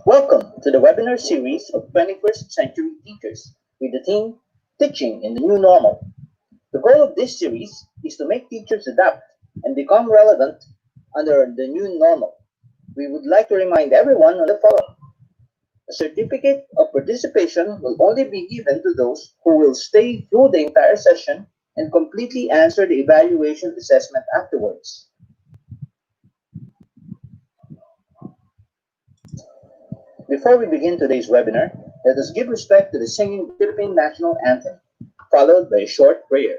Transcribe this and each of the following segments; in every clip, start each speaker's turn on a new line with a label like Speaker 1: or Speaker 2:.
Speaker 1: Welcome to the webinar series of 21st Century Teachers with the theme Teaching in the New Normal. The goal of this series is to make teachers adapt and become relevant under the new normal. We would like to remind everyone of the following. A certificate of participation will only be given to those who will stay through the entire session and completely answer the evaluation assessment afterwards. Before we begin today's webinar, let us give respect to the singing Philippine National Anthem, followed by a short prayer.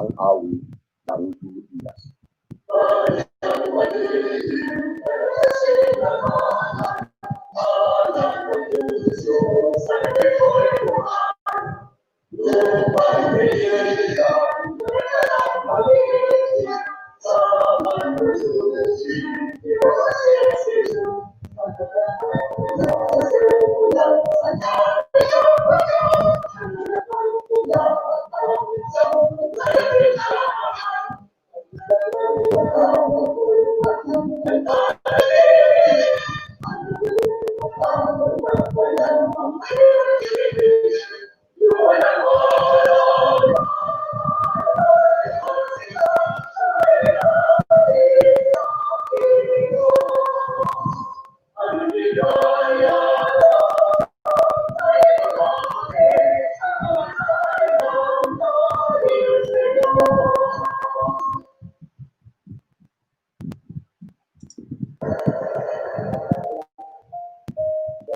Speaker 1: ang awit ng Pilipinas.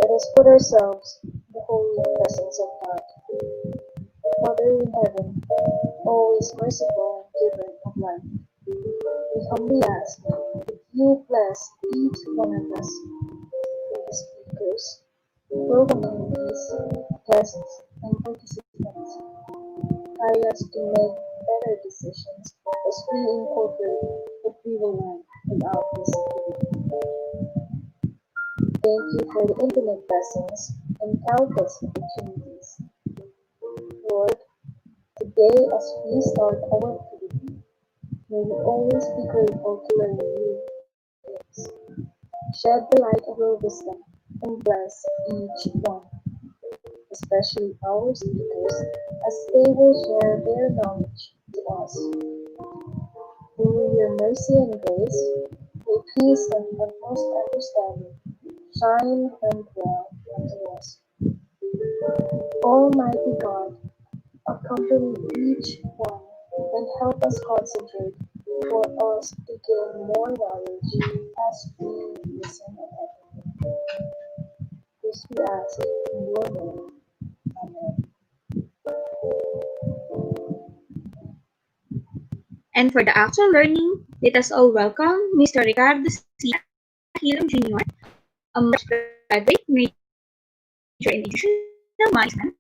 Speaker 2: Let us put ourselves in the holy presence of God. Father in heaven, always merciful and giver of life, we humbly ask that you bless each one of us, the speakers, program committees, guests, and participants. Guide us to make better decisions as we incorporate what we will learn about this activity. Thank you for the infinite blessings and countless opportunities. Lord, today as we start our activity, may we always be grateful to learn new things. Shed the light of your wisdom and bless each one, especially our speakers, as they will share their knowledge to us. Through your mercy and grace, may peace and utmost understanding shine and dwell unto us. Almighty God, accompany each one and help us concentrate for us to gain more knowledge as we listen attentively. This we ask in your name. Amen.
Speaker 3: And for the actual learning, let us all welcome Mr. Ricardo C. Hilom Jr., a master's graduate major in Educational Management.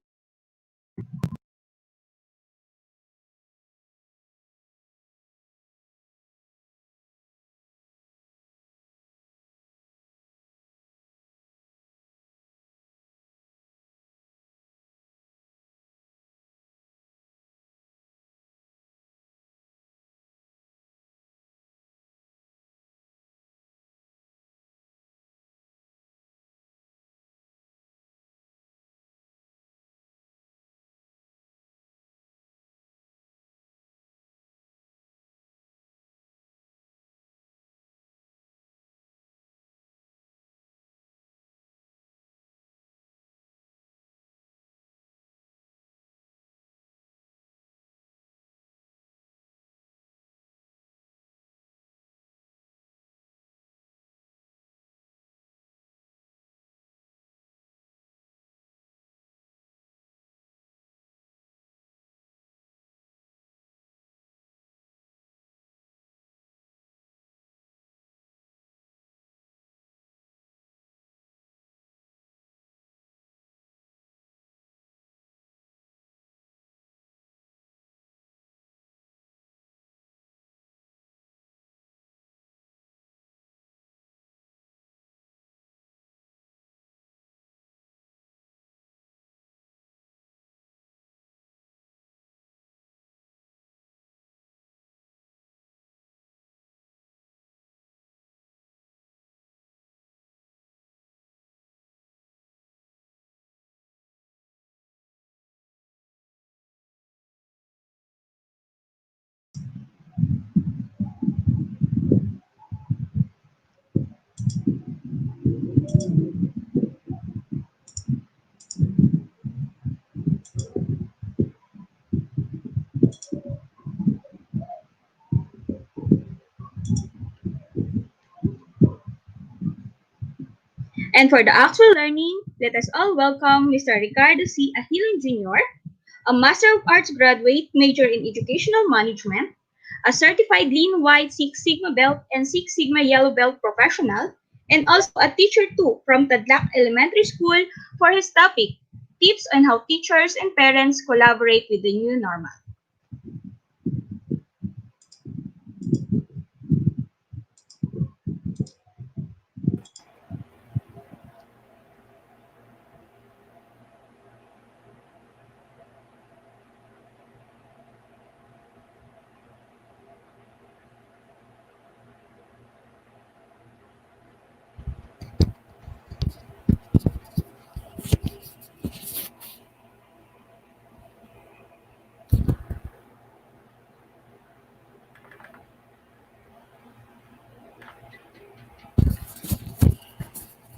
Speaker 3: And for the actual learning, let us all welcome Mr. Ricardo C. Ahilon Jr., a Master of Arts graduate, major in Educational Management, a certified Lean White Six Sigma Belt and Six Sigma Yellow Belt professional, and also a teacher too from Tadlak Elementary School for his topic, Tips on how teachers and parents collaborate with the new normal.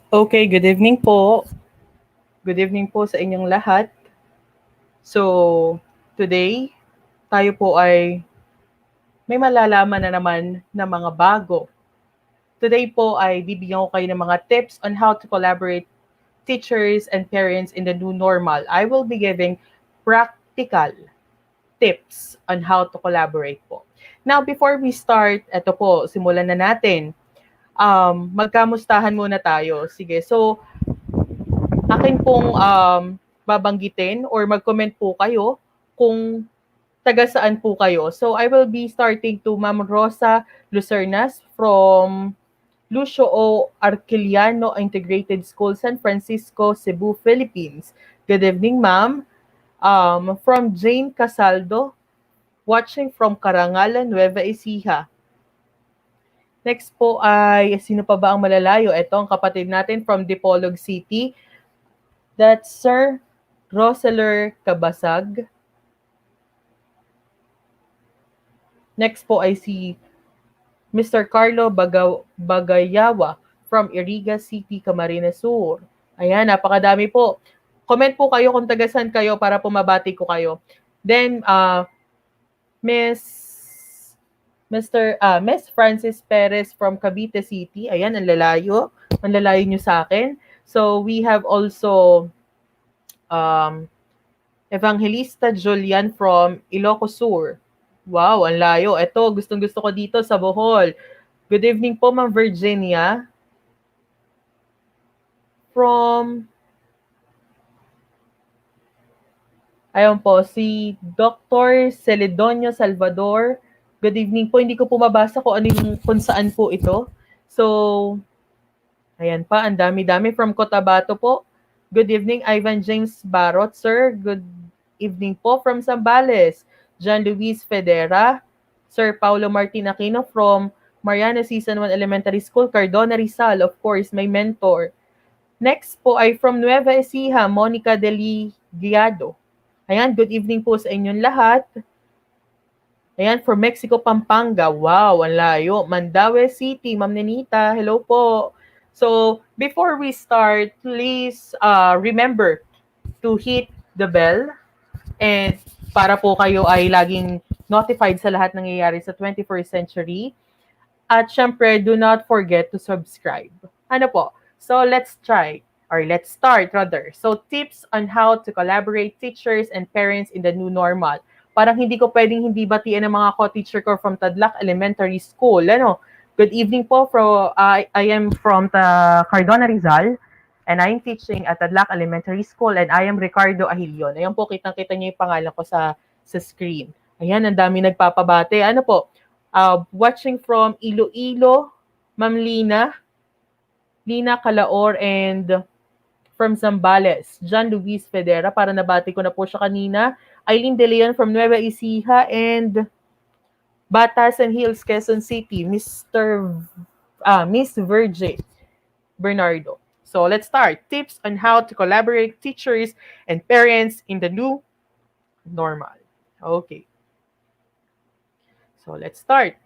Speaker 4: Okay, good evening po. Good evening po sa inyong lahat. So, today, tayo po ay may malalaman na naman na mga bago. Today po ay bibigyan ko kayo ng mga tips on how to collaborate teachers and parents in the new normal. I will be giving practical tips on how to collaborate po. Now, before we start, eto po, simulan na natin. Magkamustahan muna tayo. Sige, so akin pong babanggitin or mag-comment po kayo kung taga saan po kayo. So I will be starting to Ma'am Rosa Lucernas from Lucio O. Arquiliano Integrated School, San Francisco, Cebu, Philippines. Good evening, ma'am. From Jane Casaldo, watching from Karangalan, Nueva Ecija. Next po ay, sino pa ba ang malalayo? Ito ang kapatid natin from Dipolog City. That's Sir Roseler Kabasag. Next po ay si Mr. Carlo Bagayawa from Iriga City, Camarines Sur. Ayan, napakadami po. Comment po kayo kung taga saan kayo para pumabati ko kayo. Then, Miss Francis Perez from Cavite City. Ayan, ang lalayo. Ang lalayo nyo sa akin. So, we have also Evangelista Julian from Ilocos Sur. Wow, ang layo. Ito, gustong-gusto ko dito sa Bohol. Good evening po, Ma'am Virginia. Ayun po, si Dr. Celedonio Salvador. Good evening po. Hindi ko po mabasa kung saan po ito. So, ayan pa, ang dami-dami. From Cotabato po. Good evening, Ivan James Barot, sir. Good evening po from Zambales. John Luis Federa. Sir Paulo Martin Aquino from Mariana Season 1 Elementary School, Cardona Rizal. Of course, my mentor. Next po ay from Nueva Ecija, Monica Deligiado. Ayan, good evening po sa inyong lahat. Ayan, from Mexico, Pampanga. Wow, ang layo. Mandaue City, Ma'am Nenita. Hello po. So, before we start, please remember to hit the bell and para po kayo ay laging notified sa lahat ng nangyayari sa 21st century. At syempre, do not forget to subscribe. Ano po? So, let's start rather. So, tips on how to collaborate teachers and parents in the new normal. Parang hindi ko pwedeng hindi batiin ang mga co-teacher ko from Tadlak Elementary School. Ano? Good evening po. I am from Cardona Rizal and I am teaching at Tadlak Elementary School and I am Ricardo Ahilion. Ayan po, kitang-kita niyo yung pangalan ko sa screen. Ayan, ang dami nagpapabate. Ano po? Watching from Iloilo, Ma'am Lina Calaor, and from Zambales, John Luis Federa, para nabati ko na po siya kanina. Eileen De Leon from Nueva Ecija and Batasan Hills, Quezon City, Miss Virgie Bernardo. So let's start. Tips on how to collaborate teachers and parents in the new normal. Okay. So let's start.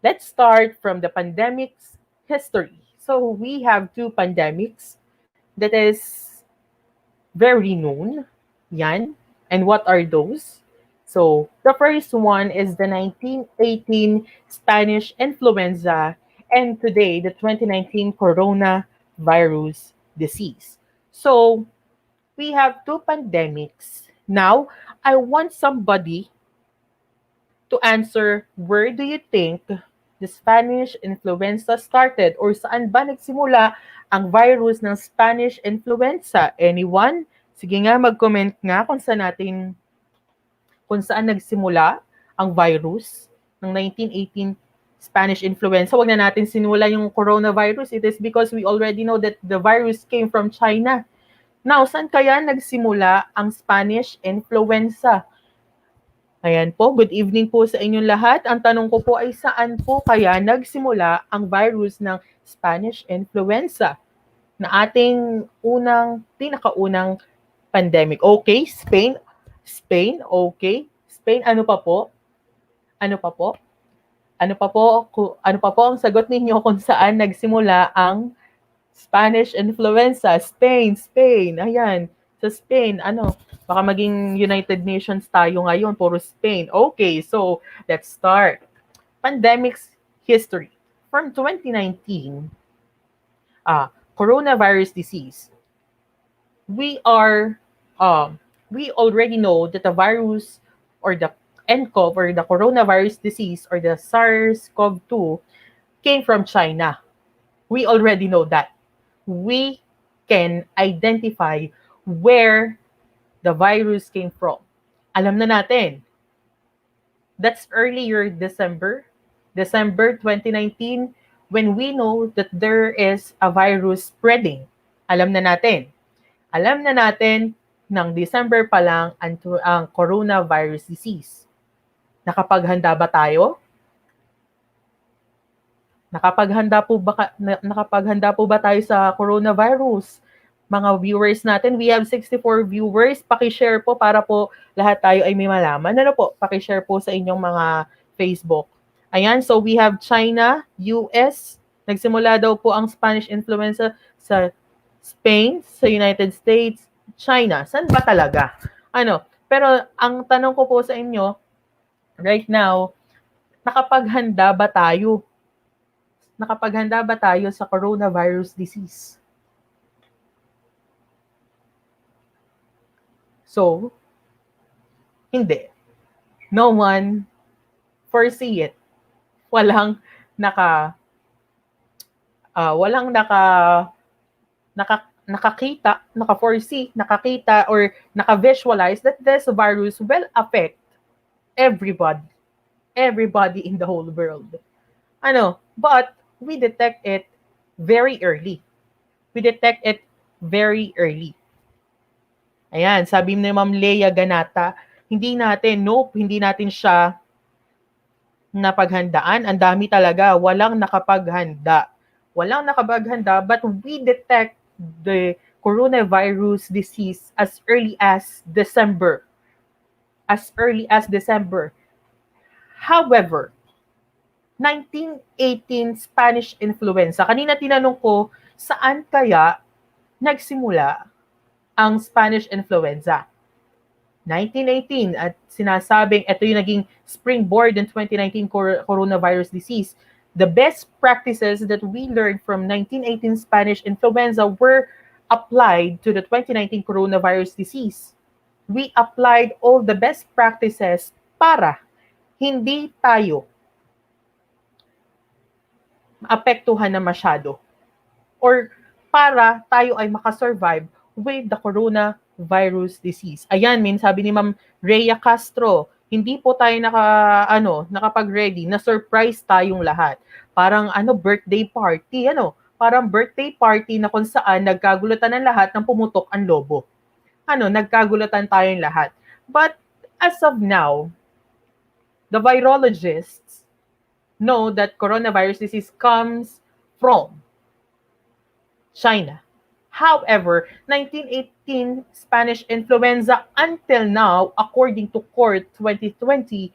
Speaker 4: Let's start from the pandemic's history. So we have two pandemics that is very known. Yan. And what are those? So the first one is the 1918 Spanish influenza and today the 2019 coronavirus disease. So we have two pandemics Now, I want somebody to answer, where do you think the Spanish influenza started, or saan ba nagsimula ang virus ng Spanish influenza? Anyone? Sige nga, mag-comment nga kung saan nagsimula ang virus ng 1918 Spanish influenza. Huwag na natin sinula yung coronavirus. It is because we already know that the virus came from China. Now, saan kaya nagsimula ang Spanish influenza? Ayan po, good evening po sa inyong lahat. Ang tanong ko po ay, saan po kaya nagsimula ang virus ng Spanish influenza na ating pinakaunang pandemic? Okay, Spain. Spain, okay. Spain, ano pa po? Ano pa po? Ano pa po? Ano pa po ang sagot ninyo kung saan nagsimula ang Spanish influenza? Spain, Spain. Ayan. Sa Spain, baka maging United Nations tayo ngayon, puro Spain. Okay, so let's start. Pandemic's history. From 2019, coronavirus disease. We already know that the virus, or the nCoV, or the coronavirus disease, or the SARS-CoV-2 came from China. We already know that. We can identify where the virus came from. Alam na natin. That's earlier December 2019, when we know that there is a virus spreading. Alam na natin. Alam na natin ng December pa lang ang coronavirus disease. Nakapaghanda ba tayo? Nakapaghanda po ba tayo sa coronavirus? Mga viewers natin, we have 64 viewers. Paki-share po para po lahat tayo ay may malaman. Ano po? Paki-share po sa inyong mga Facebook. Ayan, so we have China, US. Nagsimula daw po ang Spanish influenza sa Spain, sa United States, China. Saan ba talaga? Pero ang tanong ko po sa inyo, right now, nakapaghanda ba tayo? Nakapaghanda ba tayo sa coronavirus disease? So, hindi. No one foresee it. Walang nakakita or naka-visualize that this virus will affect everybody in the whole world. But we detect it very early. Ayan, sabi ni Ma'am Leia Ganata, hindi natin siya napaghandaan. Ang dami talaga, walang nakapaghanda, but we detect the coronavirus disease as early as December. However, 1918 Spanish influenza. Kanina tinanong ko, saan kaya nagsimula ang Spanish influenza? 1918, at sinasabing ito yung naging springboard in 2019 coronavirus disease. The best practices that we learned from 1918 Spanish influenza were applied to the 2019 coronavirus disease. We applied all the best practices para hindi tayo maapektuhan na masyado, or para tayo ay makasurvive with the coronavirus disease. Ayan, sabi ni Ma'am Rhea Castro, hindi po tayo nakapag-ready, na surprise tayong lahat. Parang birthday party, parang birthday party na kung saan nagkagulatan ng lahat ng pumutok ang lobo. Nagkagulatan tayong lahat. But as of now, the virologists know that coronavirus disease comes from China. However, 1918 Spanish influenza until now, according to Court 2020,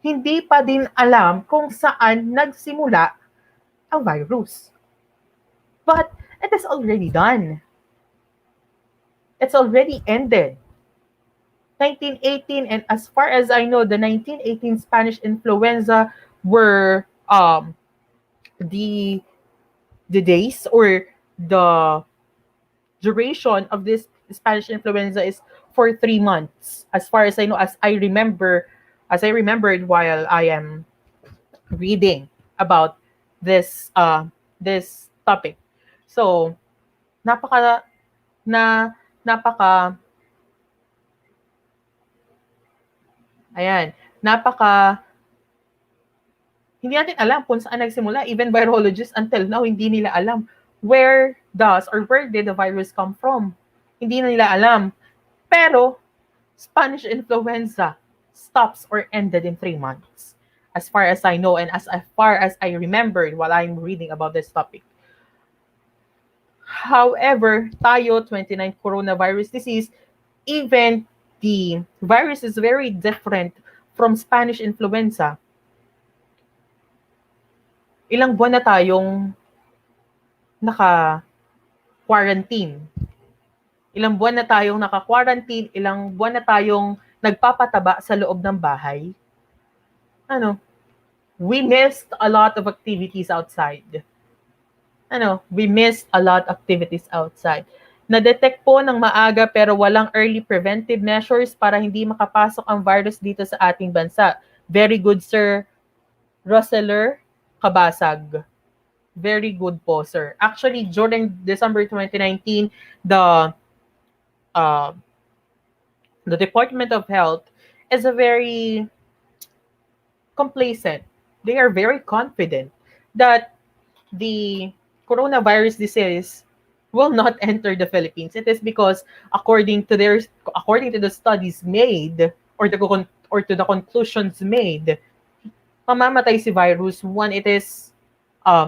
Speaker 4: hindi pa din alam kung saan nagsimula ang virus. But it is already done. It's already ended. 1918, and as far as I know, the 1918 Spanish influenza were the days, or the duration of this Spanish influenza is for 3 months, as far as I know, as I remembered while I am reading about this topic. So, napaka na napaka ayan, napaka hindi natin alam kung saan nagsimula. Even virologists until now hindi nila alam where did the virus come from. Hindi na nila alam. Pero Spanish influenza stops or ended in 3 months, as far as I know and as far as I remembered while I'm reading about this topic. However, tayo, 29th coronavirus disease, even the virus is very different from Spanish influenza. Ilang buwan na tayong naka-quarantine. Ilang buwan na tayong naka-quarantine, ilang buwan na tayong nagpapataba sa loob ng bahay. We missed a lot of activities outside. We missed a lot of activities outside. Na-detect po ng maaga pero walang early preventive measures para hindi makapasok ang virus dito sa ating bansa. Very good, Sir Roseller Kabasag. Very good po, sir. Actually, during December 2019, the Department of Health is a very complacent. They are very confident that the coronavirus disease will not enter the Philippines. It is because according to the studies made or to the conclusions made, mamamatay si virus when it is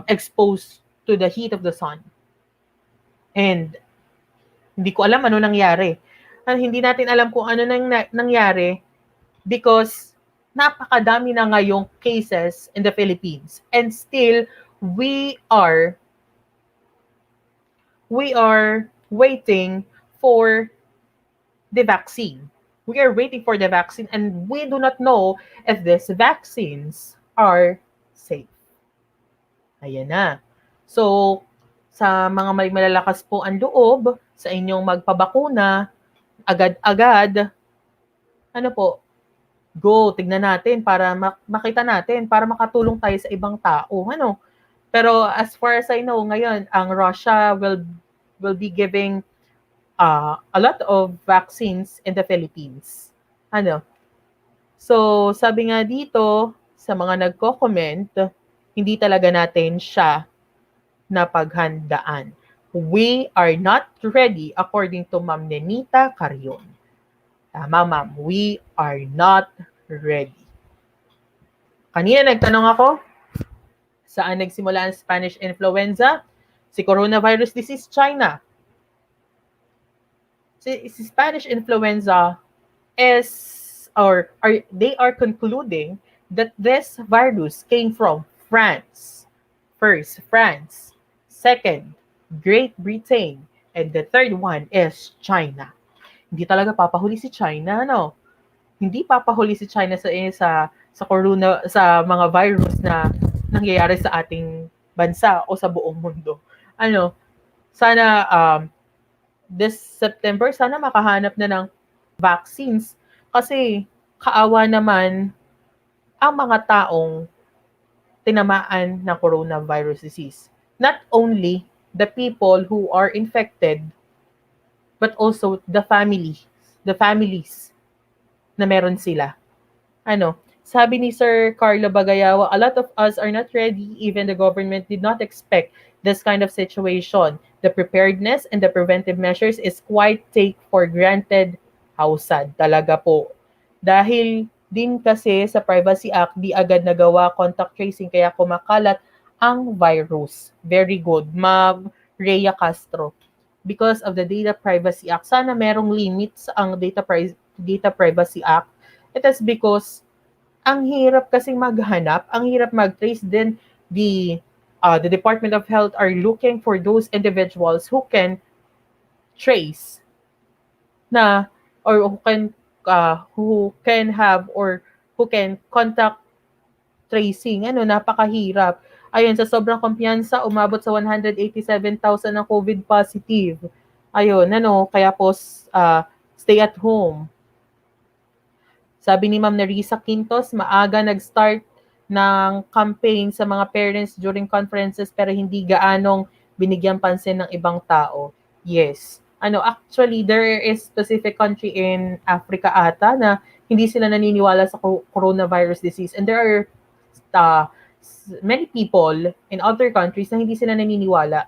Speaker 4: exposed to the heat of the sun. And hindi ko alam ano nangyari. Hindi natin alam kung ano nangyari because napakadami na ngayong cases in the Philippines. And still, we are waiting for the vaccine. We are waiting for the vaccine and we do not know if these vaccines are safe. Ayan na. So, sa mga may malalakas po ang loob sa inyong magpabakuna, agad-agad, go, tignan natin para makita natin, para makatulong tayo sa ibang tao. Pero as far as I know, ngayon, ang Russia will be giving a lot of vaccines in the Philippines. So, sabi nga dito, sa mga nagko-comment, hindi talaga natin siya napaghandaan. We are not ready according to Ma'am Nenita Carion. Tama, ma'am. We are not ready. Kanina nagtanong ako, saan nagsimula ang Spanish influenza? Si coronavirus disease, China. Si Spanish influenza they are concluding that this virus came from France. First, France. Second, Great Britain. And the third one is China. Hindi talaga papahuli si China, Hindi papahuli si China sa corona, sa mga virus na nangyayari sa ating bansa o sa buong mundo. Sana this September, sana makahanap na ng vaccines kasi kaawa naman ang mga taong tinamaan ng coronavirus disease. Not only the people who are infected, but also the families na meron sila. Sabi ni Sir Carlo Bagayawa, a lot of us are not ready. Even the government did not expect this kind of situation. The preparedness and the preventive measures is quite take for granted. How sad talaga po. Dahil din kasi sa Privacy Act, di agad nagawa contact tracing kaya kumakalat ang virus. Very good, Ma'am Rhea Castro. Because of the Data Privacy Act, sana merong limits ang Data Privacy Act. It is because ang hirap kasing maghanap, ang hirap mag-trace din. The Department of Health are looking for those individuals who can trace na or who can contact tracing. Napakahirap. Ayun, sa sobrang kumpiyansa, umabot sa 187,000 ang COVID positive. Ayun, kaya po stay at home. Sabi ni Ma'am Nerissa Quintos, maaga nag-start ng campaign sa mga parents during conferences pero hindi gaanong binigyan pansin ng ibang tao. Yes. Actually, there is specific country in Africa ata na hindi sila naniniwala sa coronavirus disease. And there are many people in other countries na hindi sila naniniwala.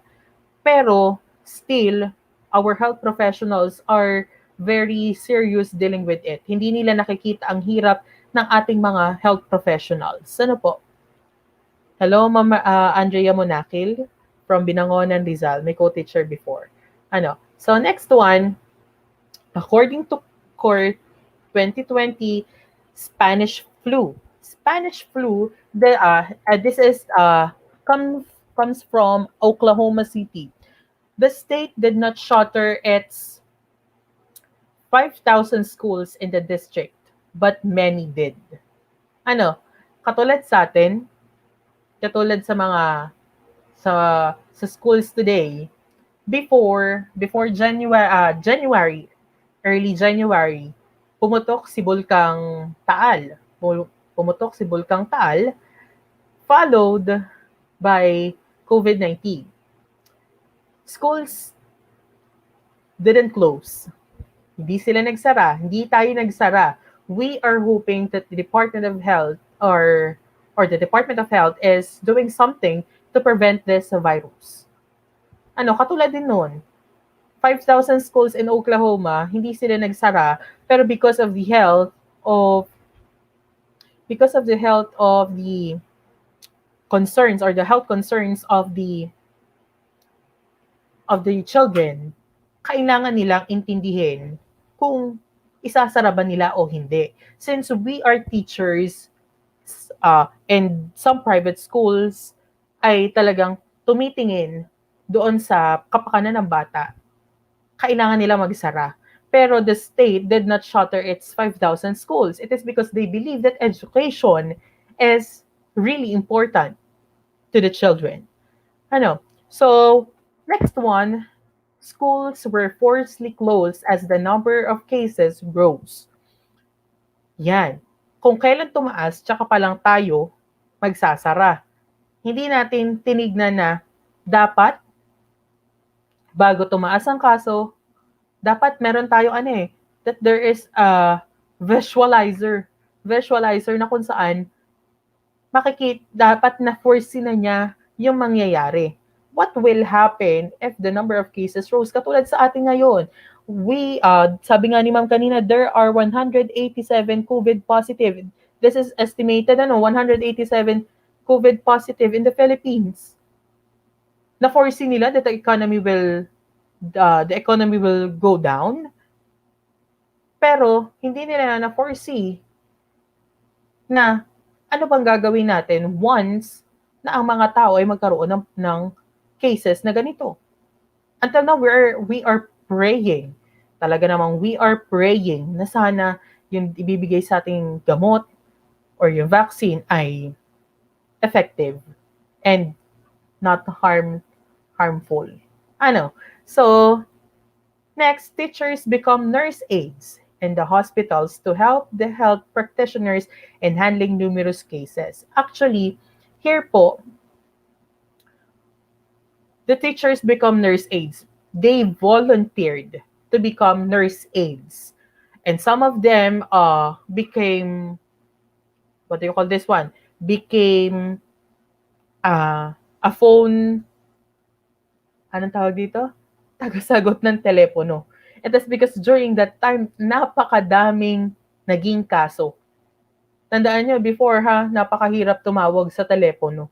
Speaker 4: Pero still, our health professionals are very serious dealing with it. Hindi nila nakikita ang hirap ng ating mga health professionals. Ano po? Hello, Ma'am Andrea Monakil from Binangonan, Rizal. May co-teacher before. So next one, according to Court 2020, Spanish flu. Spanish flu, this is comes from Oklahoma City. The state did not shutter its 5,000 schools in the district, but many did. Katulad sa atin, katulad sa mga sa schools today, before January, early January, pumutok si Bulkang Taal. Followed by COVID-19. Schools didn't close. Hindi sila nagsara. Hindi tayo nagsara. We are hoping that the Department of Health or the Department of Health is doing something to prevent this virus. Katulad din noon, 5,000 schools in Oklahoma, hindi sila nagsara, pero because of the health of the concerns or the health concerns of the children, kailangan nilang intindihin kung isasara ba nila o hindi. Since we are teachers and some private schools ay talagang tumitingin doon sa kapakanan ng bata, kailangan nila magsara. Pero the state did not shutter its 5,000 schools. It is because they believe that education is really important to the children. So, next one, schools were forcibly closed as the number of cases grows. Yan. Kung kailan tumaas, tsaka pa lang tayo magsasara. Hindi natin tinignan na dapat bago tumaas ang kaso, dapat meron tayo that there is a visualizer na kung saan dapat na foresee na niya yung mangyayari. What will happen if the number of cases rose? Katulad sa atin ngayon, sabi nga ni Ma'am kanina, there are 187 COVID positive. This is estimated, 187 COVID positive in the Philippines. Na-foresee nila that the economy will go down. Pero, hindi nila na-foresee na ano bang gagawin natin once na ang mga tao ay magkaroon ng cases na ganito. Until now, we are praying. Talaga namang we are praying na sana yung ibibigay sa ating gamot or yung vaccine ay effective and not harmful. So, next, teachers become nurse aides in the hospitals to help the health practitioners in handling numerous cases. Actually, here po, the teachers become nurse aides. They volunteered to become nurse aides. And some of them became, what do you call this one? Became a phone, anong tawag dito? Tagasagot ng telepono. And that's because during that time, napakadaming naging kaso. Tandaan nyo, before napakahirap tumawag sa telepono.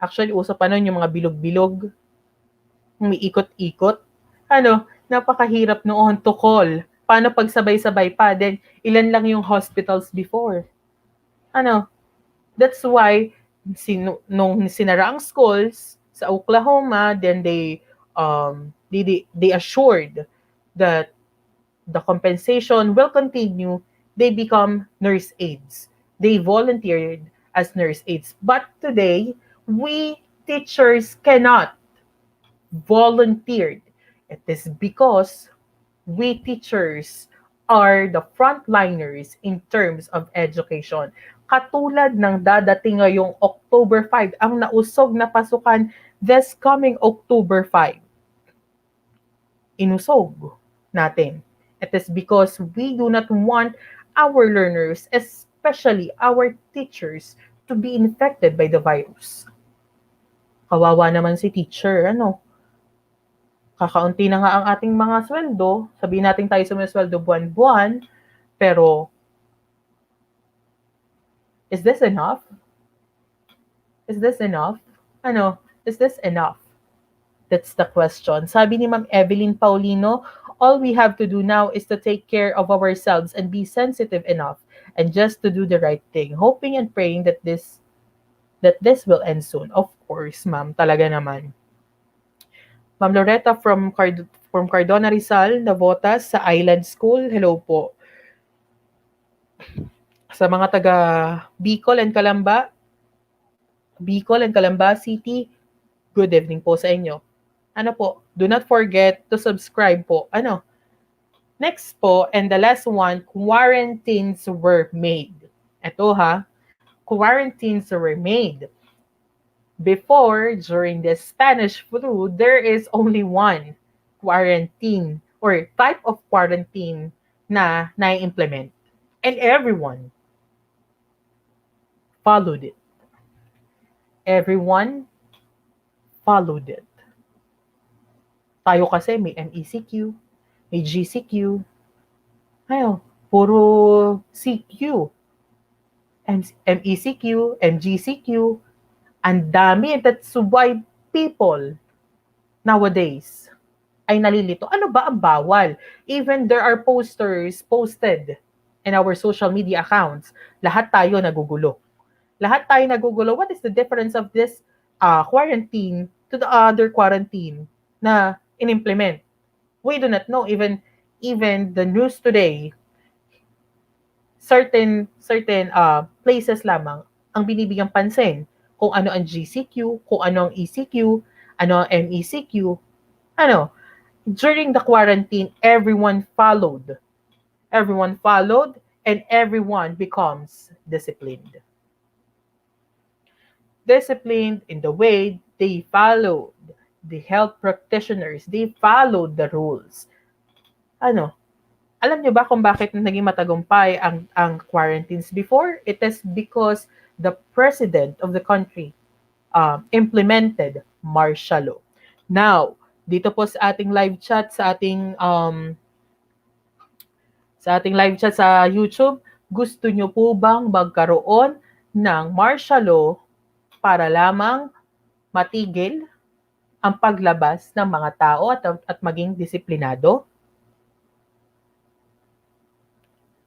Speaker 4: Actually, uso pa nun yung mga bilog-bilog, umiikot-ikot. Napakahirap noon to call. Paano pag sabay-sabay pa? Then, ilan lang yung hospitals before? That's why, nung sinara ang schools sa Oklahoma, then they assured that the compensation will continue. They become nurse aides. They volunteered as nurse aides. But today, we teachers cannot volunteer It is because we teachers are the frontliners in terms of education. Katulad ng dadating ngayong October 5, ang nausog na pasukan this coming October 5. Inusog natin. It is because we do not want our learners, especially our teachers, to be infected by the virus. Kawawa naman si teacher, ano? Kakaunti na nga ang ating mga sweldo. Sabihin natin tayo sumisweldo buwan-buwan, pero is this enough? Is this enough? Ano? Is this enough? That's the question. Sabi ni Ma'am Evelyn Paulino, all we have to do now is to take care of ourselves and be sensitive enough and just to do the right thing, hoping and praying that this will end soon. Of course, ma'am, talaga naman. Ma'am Loretta from Cardona Rizal, Navotas sa Island School. Hello po. Sa mga taga Bicol and Calamba City, good evening po sa inyo. Ano po, do not forget to subscribe po. Ano? Next po, and the last one, quarantines were made. Ito ha, quarantines were made. Before, during the Spanish flu, there is only one quarantine or type of quarantine na na-implement. And everyone followed it. Everyone followed it. Tayo kasi may MECQ, may GCQ, ayo, puro CQ, MECQ, MGCQ, ang dami. That's why people nowadays ay nalilito. Ano ba ang bawal? Even there are posters posted in our social media accounts. Lahat tayo nagugulo. What is the difference of this quarantine to the other quarantine na in-implement? We do not know. Even the news today, certain places lamang ang binibigyang pansin. Kung ano ang GCQ, kung ano ang ECQ, ano ang MECQ, ano. During the quarantine, everyone followed. And everyone becomes disciplined. Disciplined in the way they followed. The health practitioners, they followed the rules. Ano? Alam niyo ba kung bakit naging matagumpay ang quarantines before? It is because the president of the country implemented martial law. Now, dito po sa ating live chat sa ating live chat sa YouTube, gusto niyo po bang magkaroon ng martial law para lamang matigil ang paglabas ng mga tao at maging disiplinado?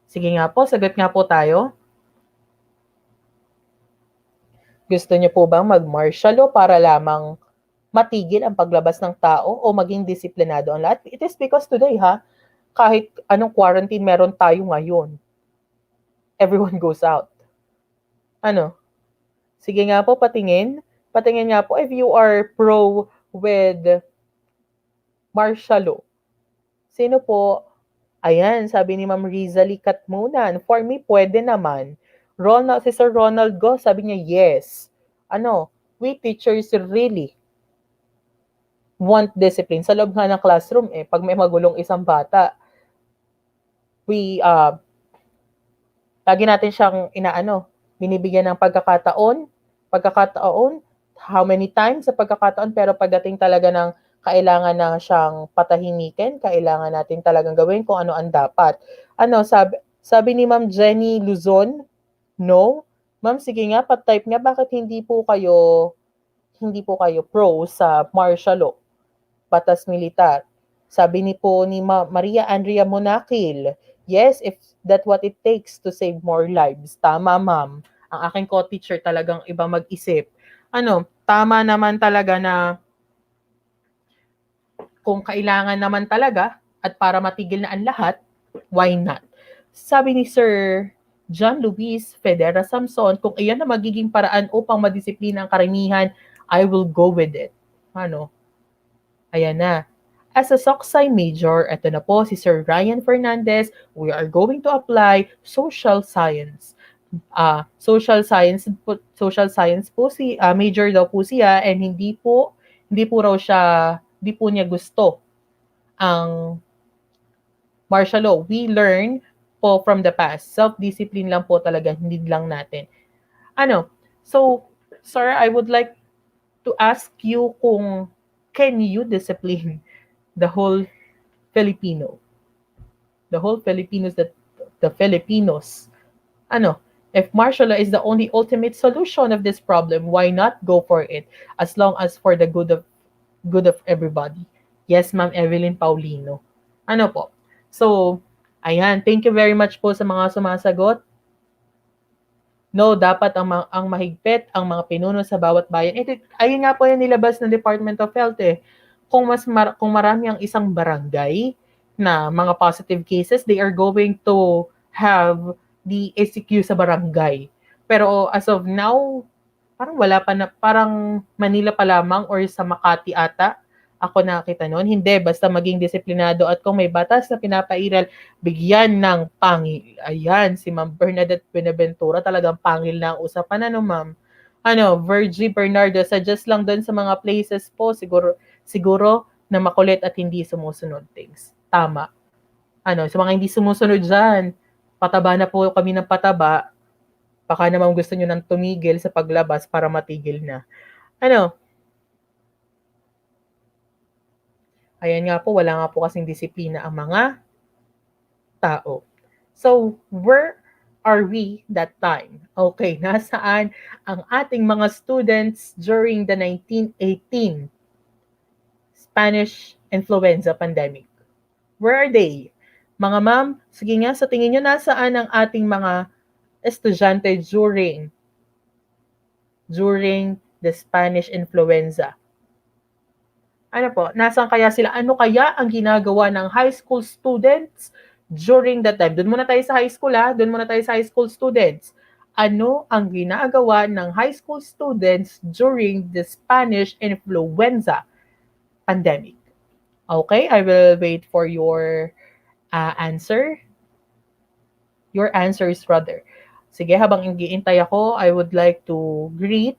Speaker 4: Sige nga po, sagot nga po tayo. Gusto niyo po bang mag-martial law para lamang matigil ang paglabas ng tao o maging disiplinado ang lahat? It is because today, kahit anong quarantine meron tayo ngayon, everyone goes out. Ano? Sige nga po, patingin. Patingin nga po if you are pro with martial law. Sino po? Ayan, sabi ni Ma'am Rizali Katmunan. For me, pwede naman. Si Sir Ronald Go, sabi niya, yes. Ano, we teachers really want discipline. Sa loob nga ng classroom, pag may magulong isang bata, lagi natin siyang binibigyan ng pagkakataon, how many times sa pagkakataon, pero pagdating talaga ng kailangan na siyang patahimikin, kailangan natin talagang gawin kung ano ang dapat. Sabi ni Ma'am Jenny Luzon, no? Ma'am, sige nga, pa-type nga, bakit hindi po kayo pro sa martial law, batas militar? Sabi ni Maria Andrea Monakil, yes, if that's what it takes to save more lives. Tama, ma'am. Ang aking co-teacher talagang iba mag-isip. Tama naman talaga na kung kailangan naman talaga at para matigil na ang lahat, why not? Sabi ni Sir John Luis Federa Samson, kung iyan na magiging paraan upang madisiplina ang karamihan, I will go with it. Ayan na. As a SOCSI major, ito na po si Sir Ryan Fernandez, we are going to apply social science. Social science po major daw po siya, and hindi po niya gusto ang martial law. We learn po from the past. Self-discipline lang po talaga, hindi lang natin. So, sir, I would like to ask you kung can you discipline the whole Filipino? The whole Filipinos, the Filipinos. If martial law is the only ultimate solution of this problem, why not go for it? As long as for the good of everybody. Yes, Ma'am Evelyn Paulino. Po? So, ayan, thank you very much po sa mga sumasagot. No, dapat ang mahigpit ang mga pinuno sa bawat bayan. Ayun nga po yung nilabas ng Department of Health eh. Kung marami ang isang barangay na mga positive cases, they are going to have the ACQ sa barangay. Pero as of now, parang wala pa na, parang Manila pa lamang or sa Makati ata ako nakita noon. Hindi, basta maging disiplinado at kung may batas na pinapairal, bigyan ng pangil. Ayan, si Ma'am Bernadette Benaventura, talagang pangil na ang usapan. Ma'am? Virgie Bernardo, suggest lang doon sa mga places po, siguro na makulit at hindi sumusunod things. Tama. Sa mga hindi sumusunod dyan, pataba na po kami ng pataba, baka naman gusto nyo nang tumigil sa paglabas para matigil na. Ayan nga po, wala nga po kasing disiplina ang mga tao. So, where are we that time? Okay, nasaan ang ating mga students during the 1918 Spanish influenza pandemic? Where are they? Mga ma'am, sige nga, sa tingin nyo, nasaan ang ating mga estudyante during the Spanish influenza? Nasaan kaya sila? Ano kaya ang ginagawa ng high school students during that time? Doon muna tayo sa high school Doon muna tayo sa high school students. Ano ang ginagawa ng high school students during the Spanish influenza pandemic? Okay, I will wait for your answer. Your answers rather. Sige, habang nag-iintay ako, I would like to greet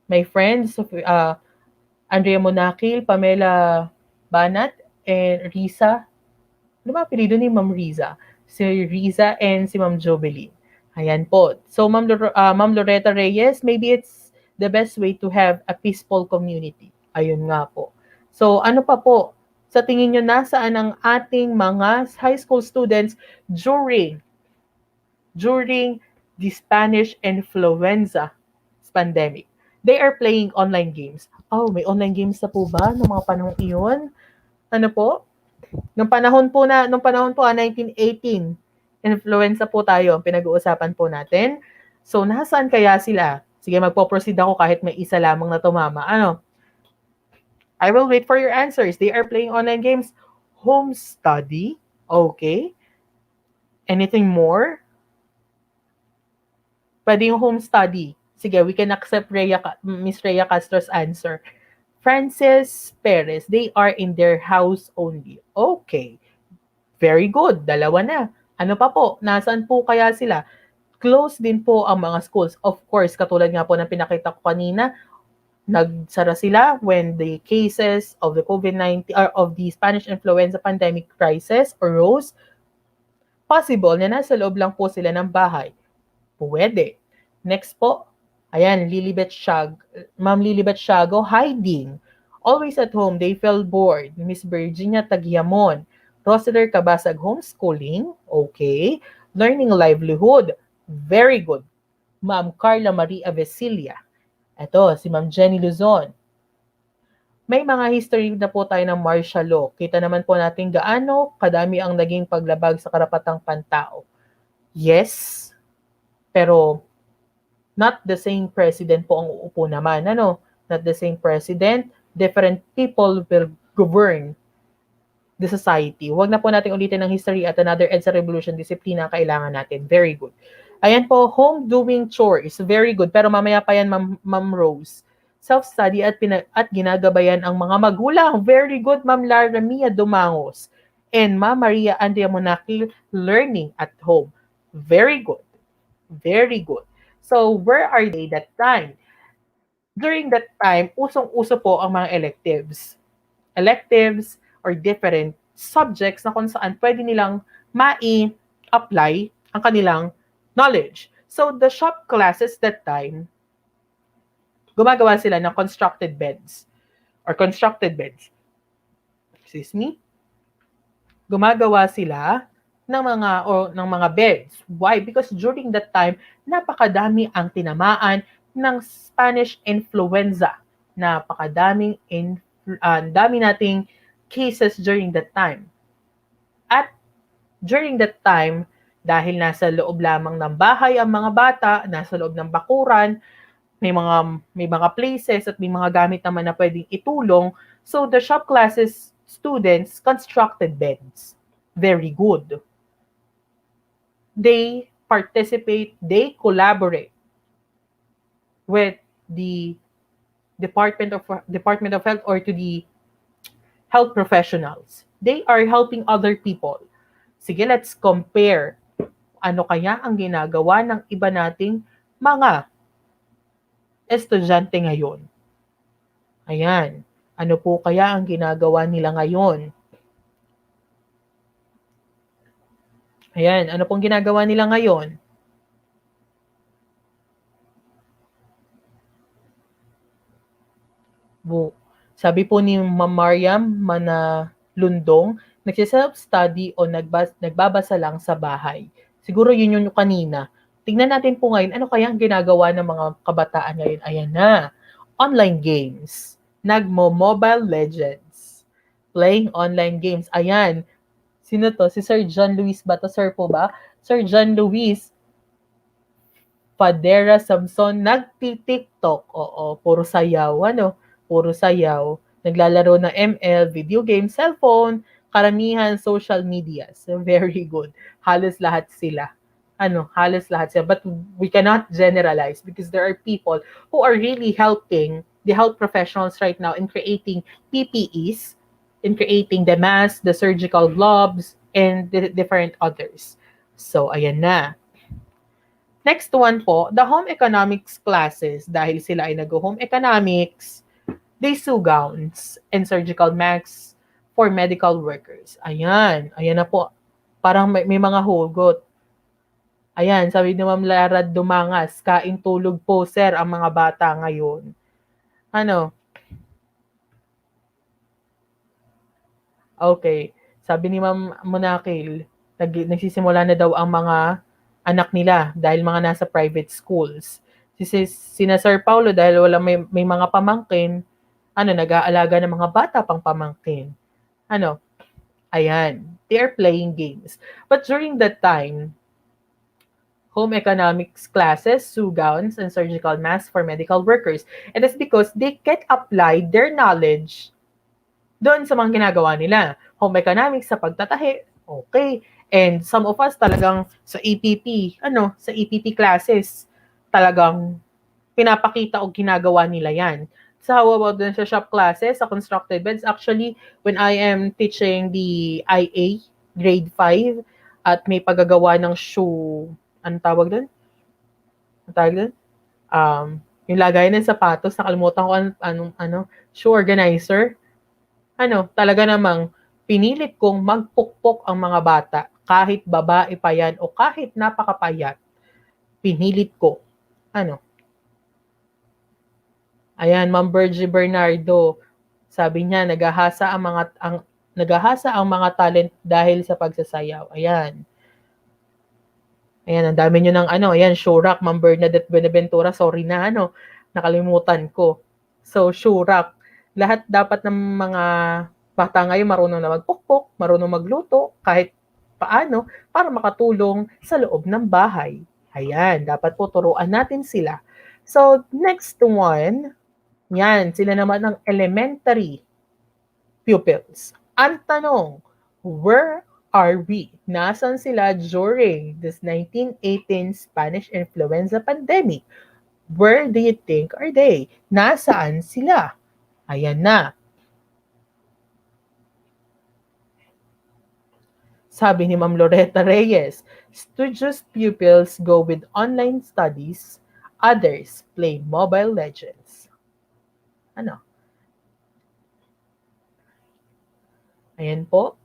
Speaker 4: my friends, Andrea Monakil, Pamela Banat, and Riza. Ano ba apelido ni Ma'am Riza? Si Riza and si Ma'am Jobeline. Ayan po. So, Ma'am Loretta Reyes, maybe it's the best way to have a peaceful community. Ayun nga po. So, ano pa po? Sa tingin nyo, nasaan ang ating mga high school students during the Spanish influenza pandemic? They are playing online games. Oh, may online games na po ba noong mga panahon iyon? Ano po? Nung panahon po 1918, influenza po tayo, pinag-uusapan po natin. So, nasaan kaya sila? Sige, magpo-proceed ako kahit may isa lamang na tumama. I will wait for your answers. They are playing online games. Home study. Okay. Anything more? Pwede yung home study. Sige, we can accept Miss Rhea Castro's answer. Francis Perez, they are in their house only. Okay. Very good. Dalawa na. Ano pa po? Nasaan po kaya sila? Close din po ang mga schools. Of course, katulad nga po ng pinakita ko kanina, nagsara sila when the cases of the COVID-19 or of the Spanish influenza pandemic crisis arose. Possible na nasa loob lang po sila ng bahay. Pwede. Next po, ayan, Ma'am Lilibet Shago, hiding. Always at home, they feel bored. Miss Virginia Tagyamon. Roseler Kabasag, homeschooling. Okay. Learning livelihood. Very good. Ma'am Carla Maria Vesilia. Ito, si Ma'am Jenny Luzon. May mga history na po tayo ng martial law. Kita naman po natin gaano kadami ang naging paglabag sa karapatang pantao. Yes, pero not the same president po ang uupo naman. Not the same president. Different people will govern the society. Huwag na po natin ulitin ng history at another EDSA revolution disiplina ang kailangan natin. Very good. Ayan po, home doing chores. Very good. Pero mamaya pa yan, Ma'am Rose. self-study at ginagabayan ang mga magulang. Very good, Ma'am Lara Mia Dumangos. And Ma'am Maria Andrea Monakil, learning at home. Very good. Very good. So, where are they that time? During that time, usong-uso po ang mga electives. Electives or different subjects na kung saan pwede nilang mai-apply ang kanilang knowledge. So, the shop classes that time, gumagawa sila ng constructed beds. Excuse me? Gumagawa sila ng mga beds. Why? Because during that time, napakadami ang tinamaan ng Spanish influenza. Napakadaming dami nating cases during that time. At during that time, dahil nasa loob lamang ng bahay ang mga bata, nasa loob ng bakuran, may mga places at may mga gamit naman na pwedeng itulong. So the shop classes students constructed beds. Very good. They participate, they collaborate with the Department of Health or to the health professionals. They are helping other people. Sige, let's compare. Ano kaya ang ginagawa ng iba nating mga estudyante ngayon? Ayan. Ano po kaya ang ginagawa nila ngayon? Ayan. Ano pong ginagawa nila ngayon? Sabi po ni Ma'am Mariam Manalundong, nagsiself-study o nagbabasa lang sa bahay. Siguro yun yung kanina. Tingnan natin po ngayon, ano kaya ang ginagawa ng mga kabataan ngayon? Ayan na. Online games. Nagmo-Mobile Legends. Playing online games. Ayan. Sino to? Si Sir John Luis ba to? Sir po ba? Sir John Luis Padera Samson, nagti-TikTok. Oo, puro sayaw. Ano? Puro sayaw. Naglalaro ng ML, video game, cellphone, karamihan social media. So, very good. Halos lahat sila. Halos lahat sila. But we cannot generalize because there are people who are really helping the health professionals right now in creating PPEs, in creating the masks, the surgical gloves, and the different others. So, ayan na. Next one po, the home economics classes. Dahil sila ay nag-home economics, they sew gowns and surgical masks for medical workers. Ayan. Ayan na po. Parang may mga hugot. Ayan, sabi ni Ma'am Lara Dumangas, kain tulog po, sir, ang mga bata ngayon. Okay. Sabi ni Ma'am Monakil, nagsisimula na daw ang mga anak nila dahil mga nasa private schools. Sina Sir Paulo, dahil may mga pamangkin, nag-aalaga ng mga bata pang pamangkin. Ayan. They are playing games. But during that time, home economics classes, sew gowns, and surgical masks for medical workers. And that's because they can apply their knowledge doon sa mga ginagawa nila. Home economics sa pagtatahi, okay. And some of us talagang sa EPP classes, talagang pinapakita o ginagawa nila yan. So how about dun sa shop classes, sa constructed beds? Actually, when I am teaching the IA, grade 5, at may paggagawa ng shoe, anong tawag dun? Yung lagay ng sapatos, nakalimutan ko shoe organizer. Talaga namang pinilit kong magpukpok ang mga bata, kahit babae pa yan o kahit napakapayat, pinilit ko. Ayan, Ma'am Bergie Bernardo, sabi niya, nagahasa ang mga talent dahil sa pagsasayaw. Ayan. Ayan, ang dami nyo ng ayan, Shurak, Ma'am Bernadette Benaventura, sorry na, nakalimutan ko. So, Shurak, lahat dapat ng mga bata ngayon marunong na magpukpok, marunong magluto, kahit paano, para makatulong sa loob ng bahay. Ayan, dapat po turuan natin sila. So, next one, yan, sila naman ng elementary pupils. Ang tanong, where are we? Nasaan sila during this 1918 Spanish influenza pandemic? Where do you think are they? Nasaan sila? Ayan na. Sabi ni Ma'am Loretta Reyes, studious pupils go with online studies, others play Mobile Legends. Ano? Ayan po.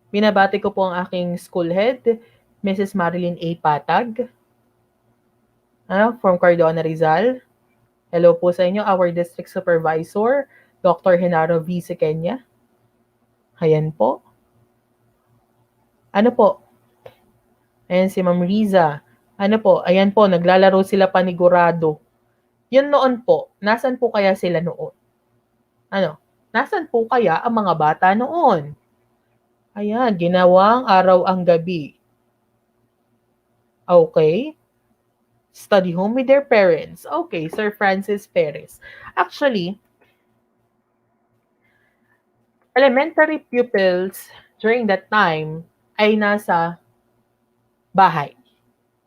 Speaker 4: Binabati ko po ang aking school head, Mrs. Marilyn A. Patag, from Cardona, Rizal. Hello po sa inyo, our district supervisor, Dr. Genaro V. Sequeña. Ayan po. Ano po? Ayan si Ma'am Riza. Ano po? Ayan po, naglalaro sila panigurado. Yun noon po, nasan po kaya sila noon? Ano? Nasan po kaya ang mga bata noon? Ayan, ginawang araw ang gabi. Okay. Study home with their parents. Okay, Sir Francis Perez. Actually, elementary pupils during that time ay nasa bahay.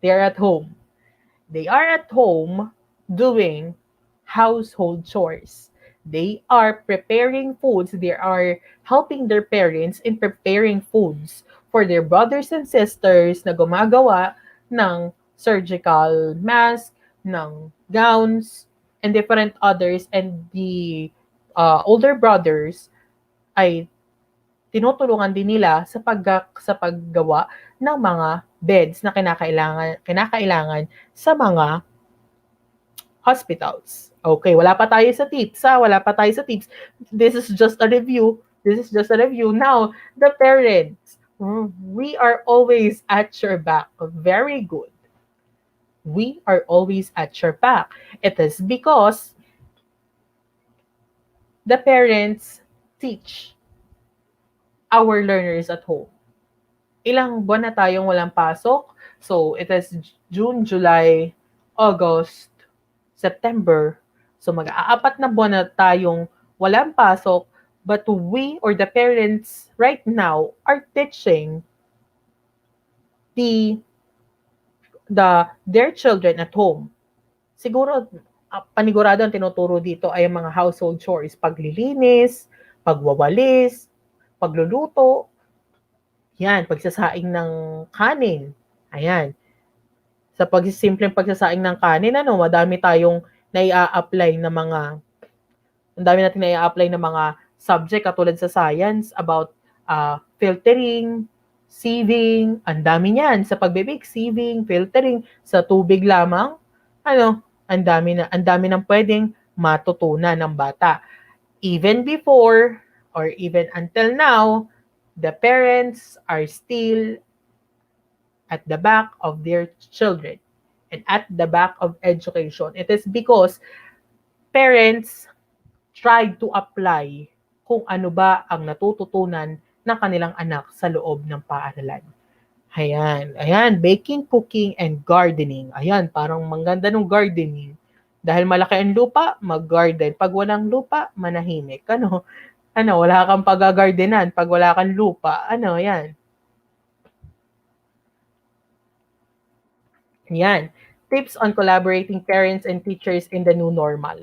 Speaker 4: They are at home. They are at home doing household chores. They are preparing foods. They are helping their parents in preparing foods for their brothers and sisters na gumagawa ng surgical mask, ng gowns, and different others. And the older brothers ay tinutulungan din nila sa paggawa ng mga beds na kinakailangan sa mga hospitals. Okay, wala pa tayo sa tips. Wala pa tayo sa tips. This is just a review. Now, the parents, we are always at your back. Very good. We are always at your back. It is because the parents teach our learners at home. Ilang buwan na tayong walang pasok? So, it is June, July, August, September. So, mag-aapat na buwan na tayong walang pasok, but we or the parents right now are teaching their children at home. Siguro, panigurado ang tinuturo dito ay mga household chores, paglilinis, pagwawalis, pagluluto, yan, pagsasaing ng kanin. Ayan. Sa simpleng pagsasaing ng kanin, madami tayong nai-apply na mga subject katulad sa science about filtering, sieving, ang dami niyan sa pagbibig, sieving, filtering sa tubig lamang. Ang dami nang pwedeng matutunan ng bata. Even before or even until now, the parents are still at the back of their children and at the back of education. It is because parents tried to apply kung ano ba ang natututunan ng kanilang anak sa loob ng paaralan. Ayan, baking, cooking, and gardening. Ayan, parang mangganda ng gardening. Dahil malaki ang lupa, mag-garden. Pag walang lupa, manahimik. Wala kang pag-gardenan. Pag wala kang lupa, yan. Yan. Tips on collaborating parents and teachers in the new normal.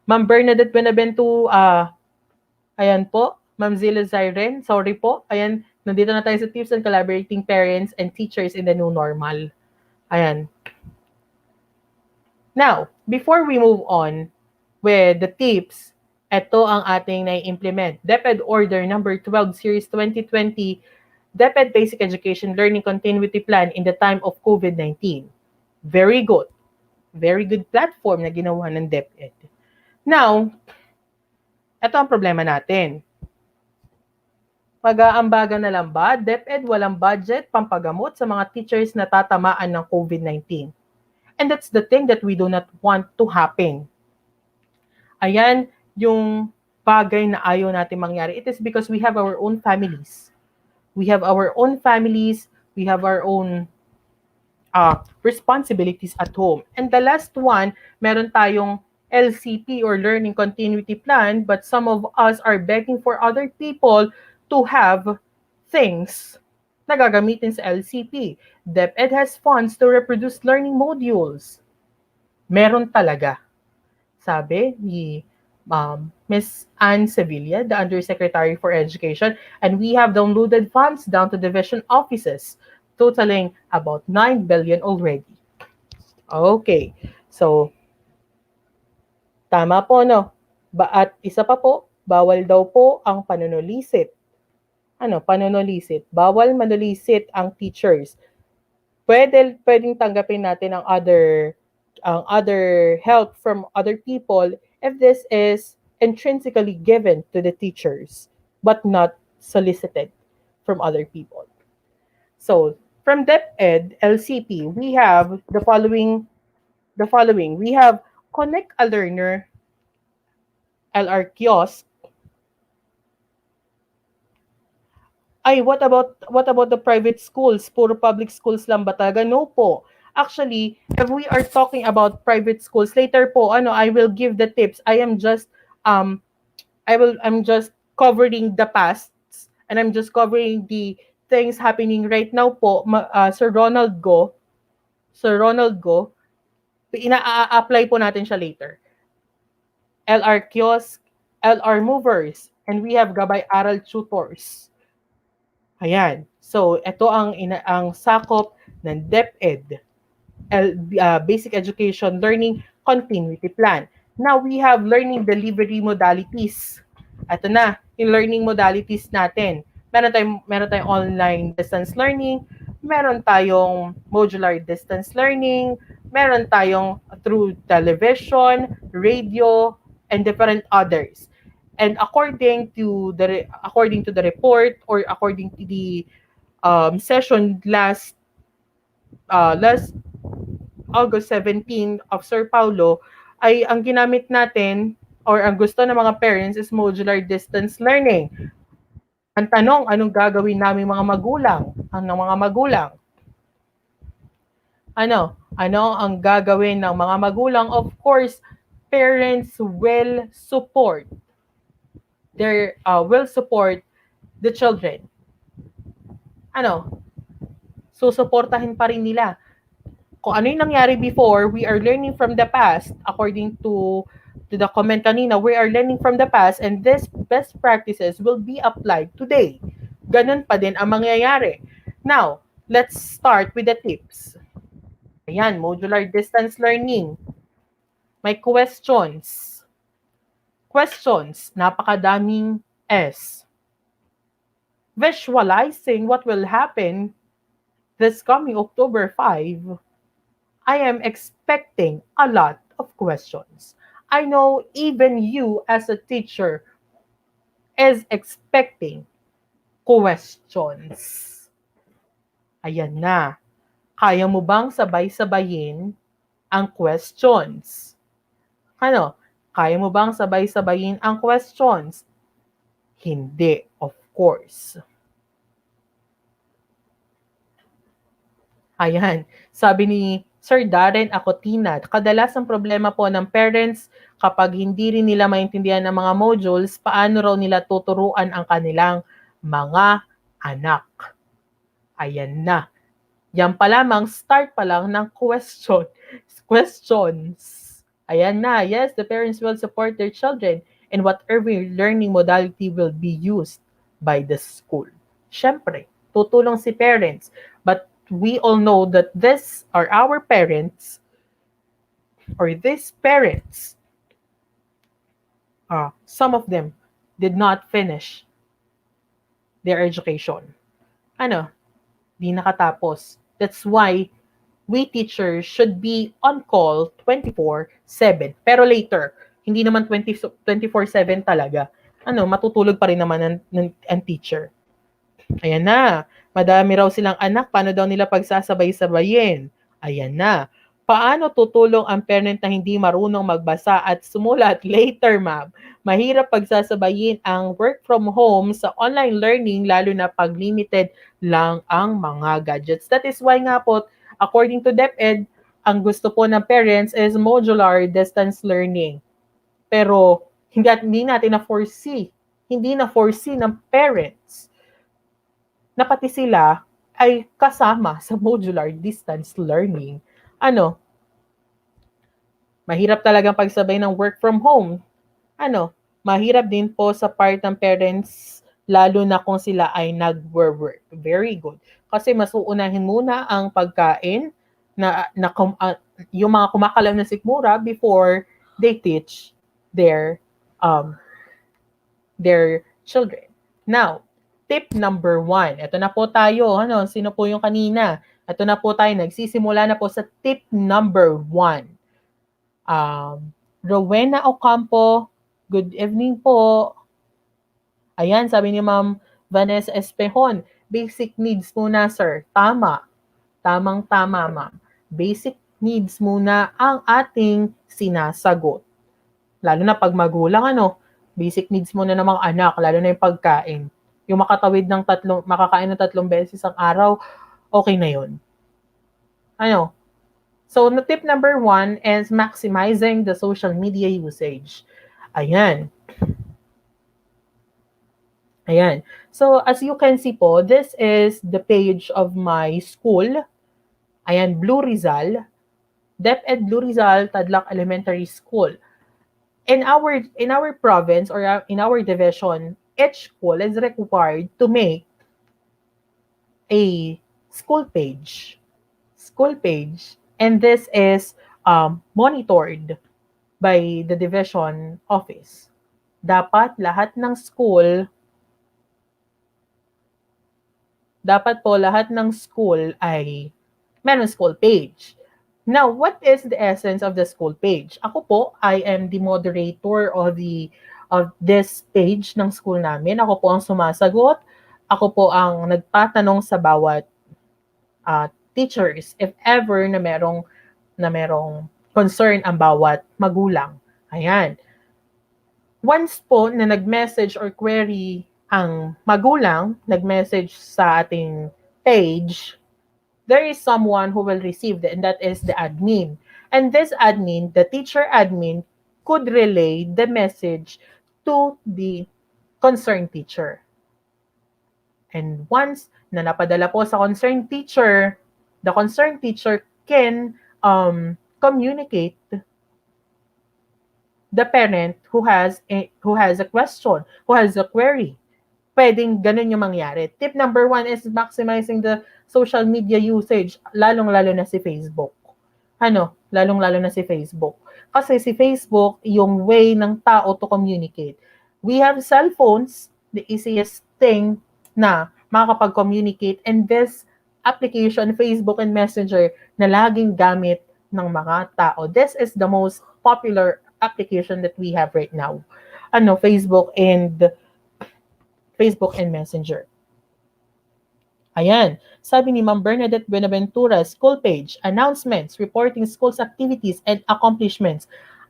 Speaker 4: Ma'am Bernadette Benavento, ayan po. Ma'am Zila Zyren, sorry po. Ayan, nandito na tayo sa tips on collaborating parents and teachers in the new normal. Ayan. Now, before we move on with the tips, ito ang ating na-implement. DepEd Order number 12 Series 2020, DepEd Basic Education Learning Continuity Plan in the time of COVID-19. Very good. Very good platform na ginawa ng DepEd. Now, ito ang problema natin. Pag-aambagan na lang ba, DepEd walang budget pampagamot sa mga teachers na tatamaan ng COVID-19. And that's the thing that we do not want to happen. Ayan yung bagay na ayaw natin mangyari. It is because we have our own families. We have our own responsibilities at home. And the last one, meron tayong LCP or Learning Continuity Plan, but some of us are begging for other people to have things na gagamitin sa LCP. DepEd has funds to reproduce learning modules. Meron talaga, sabi ni Ms. Anne Sevilla, the Undersecretary for Education, and we have downloaded funds down to division offices, totaling about 9 billion already. Okay, so tama po, no? At isa pa po, bawal daw po ang panunulisit. Ano, panunulisit? Bawal manulisit ang teachers. Pwedeng tanggapin natin ang other help from other people if this is intrinsically given to the teachers but not solicited from other people. So, from DepEd LCP, we have the following. We have Connect a Learner, LR Kiosk. Ay, what about the private schools? Puro public schools lang ba talaga? No po. Actually, if we are talking about private schools, later po, I will give the tips. I'm just covering the past, and I'm just covering the things happening right now po. Sir Ronald Go, ina-apply po natin siya later. LR Kiosk, LR Movers, and we have Gabay Aral Tutors. Ayan. So, ito ang sakop ng DepEd, Basic Education Learning Continuity Plan. Now, we have learning delivery modalities. Ito na, yung learning modalities natin. Meron tayong online distance learning, meron tayong modular distance learning, meron tayong through television, radio, and different others. And according to the report, or according to the session last August 17 of Sir Paulo, ay ang ginamit natin or ang gusto ng mga parents is modular distance learning. Ang tanong, anong gagawin namin mga magulang? Ano ang gagawin ng mga magulang? Of course, parents will support the children. Susuportahin pa rin nila. Kung ano yung nangyari before, we are learning from the past. According to the comment kanina, we are learning from the past, and these best practices will be applied today. Ganun pa din ang mangyayari. Now, let's start with the tips. Ayan, modular distance learning. May questions. Napakadaming S. Visualizing what will happen this coming October 5, I am expecting a lot of questions. I know even you as a teacher is expecting questions. Ayan na. Kaya mo bang sabay-sabayin ang questions? Kaya mo bang sabay-sabayin ang questions? Hindi, of course. Ayan, sabi ni Sir Darren Acotina, kadalas ang problema po ng parents kapag hindi rin nila maintindihan ng mga modules, paano raw nila tuturuan ang kanilang mga anak. Ayan na. Yan pa lamang, start pa lang ng questions. Ayan na, yes, the parents will support their children in whatever learning modality will be used by the school. Siyempre, tutulong si parents. But we all know that these are our parents, or these parents, some of them did not finish their education. Di nakatapos. That's why we teachers should be on call 24/7. Pero later, hindi naman 24/7 talaga. Matutulog pa rin naman ang teacher. Ayan na. Madami raw silang anak. Paano daw nila pagsasabay-sabayin? Ayan na. Paano tutulong ang parent na hindi marunong magbasa at sumulat later, ma'am? Mahirap pagsasabayin ang work from home sa online learning, lalo na pag limited lang ang mga gadgets. That is why nga po, according to DepEd, ang gusto po ng parents is modular distance learning. Pero hindi natin na-foresee ng parents na pati sila ay kasama sa modular distance learning. Ano, mahirap talagang pagsabay ng work from home. Ano, mahirap din po sa part ng parents, lalo na kung sila ay nag-work. Very good. Kasi mas uunahin muna ang pagkain yung mga kumakalam na sikmura before they teach their um, their children. Now, tip number 1. Ito na po tayo. Ano, sino po yung kanina? Ito na po tayo. Nagsisimula na po sa tip number 1. Rowena Ocampo, good evening po. Ayan, sabi ni Ma'am Vanessa Espejon, basic needs muna, sir. Tama. Tamang-tama, ma'am. Basic needs muna ang ating sinasagot. Lalo na pag magulang, basic needs muna ng mga anak, lalo na yung pagkain. Yung makakain ng 3 beses ang araw, okay na yun. So, tip number 1 is maximizing the social media usage. Ayan. So, as you can see po, this is the page of my school. Ayan, Blue Rizal. DepEd Blue Rizal, Tadlac Elementary School. In our province or in our division, each school is required to make a school page. And this is monitored by the division office. Dapat lahat ng school ay meron school page. Now, what is the essence of the school page? Ako po, I am the moderator of this page ng school namin. Ako po ang sumasagot. Ako po ang nagtatanong sa bawat teachers if ever na merong concern ang bawat magulang. Ayan. Once po na nag-message or query ang magulang, nag-message sa ating page, there is someone who will receive it, and that is the admin. And this admin, the teacher admin, could relay the message to the concerned teacher. And once na napadala po sa concerned teacher, the concerned teacher can communicate the parent who has a question, who has a query. Pwedeng ganun yung mangyari. Tip number 1 is maximizing the social media usage, lalong-lalo na si Facebook. Lalong-lalo na si Facebook. Kasi si Facebook, yung way ng tao to communicate. We have cell phones, the easiest thing na makakapag-communicate, and this application, Facebook and Messenger, na laging gamit ng mga tao. This is the most popular application that we have right now. Facebook and Messenger. Ayan. Sabi ni Ma'am Bernadette Buenaventura, school page, announcements, reporting school's activities and accomplishments.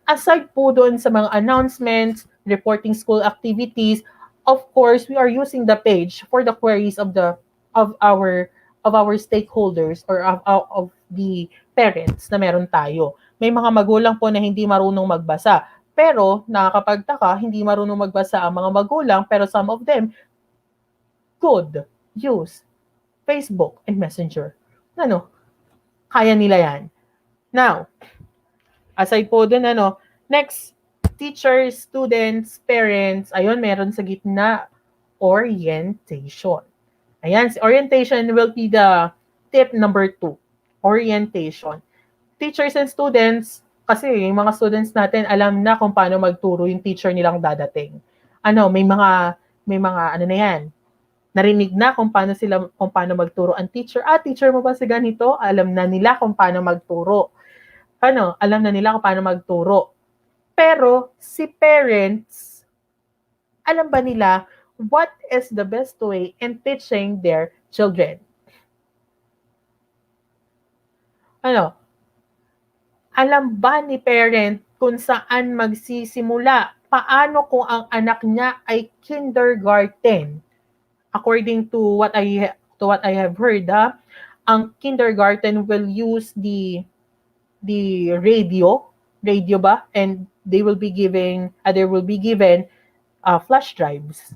Speaker 4: Aside po doon sa mga announcements, reporting school activities, of course, we are using the page for the queries of our stakeholders or of the parents na meron tayo. May mga magulang po na hindi marunong magbasa. Pero nakakapagtaka, hindi marunong magbasa ang mga magulang, pero some of them could use Facebook and Messenger. Kaya nila yan. Now, aside po dun, next, teachers, students, parents, ayun, meron sa gitna, orientation. Ayan, orientation will be the tip number 2, orientation. Teachers and students, kasi yung mga students natin, alam na kung paano magturo yung teacher nilang dadating. May mga na yan. Narinig na kung paano magturo ang teacher. Teacher mo ba si ganito? Alam na nila kung paano magturo. Alam na nila kung paano magturo. Pero si parents, alam ba nila what is the best way in teaching their children? Alam ba ni parent kung saan magsisimula? Paano kung ang anak niya ay kindergarten? According to what I have heard, ang kindergarten will use the radio ba? And there will be given flash drives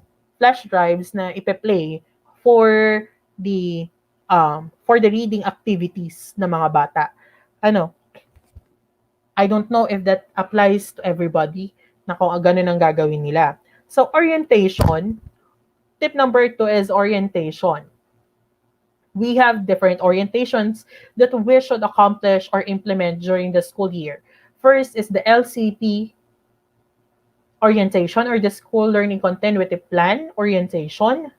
Speaker 4: na ipe-play for the for the reading activities ng mga bata. Ano, I don't know if that applies to everybody na kung ganun ang gagawin nila. So, orientation. Tip number 2 is orientation. We have different orientations that we should accomplish or implement during the school year. First is the LCP orientation, or the School Learning Continuity Plan orientation,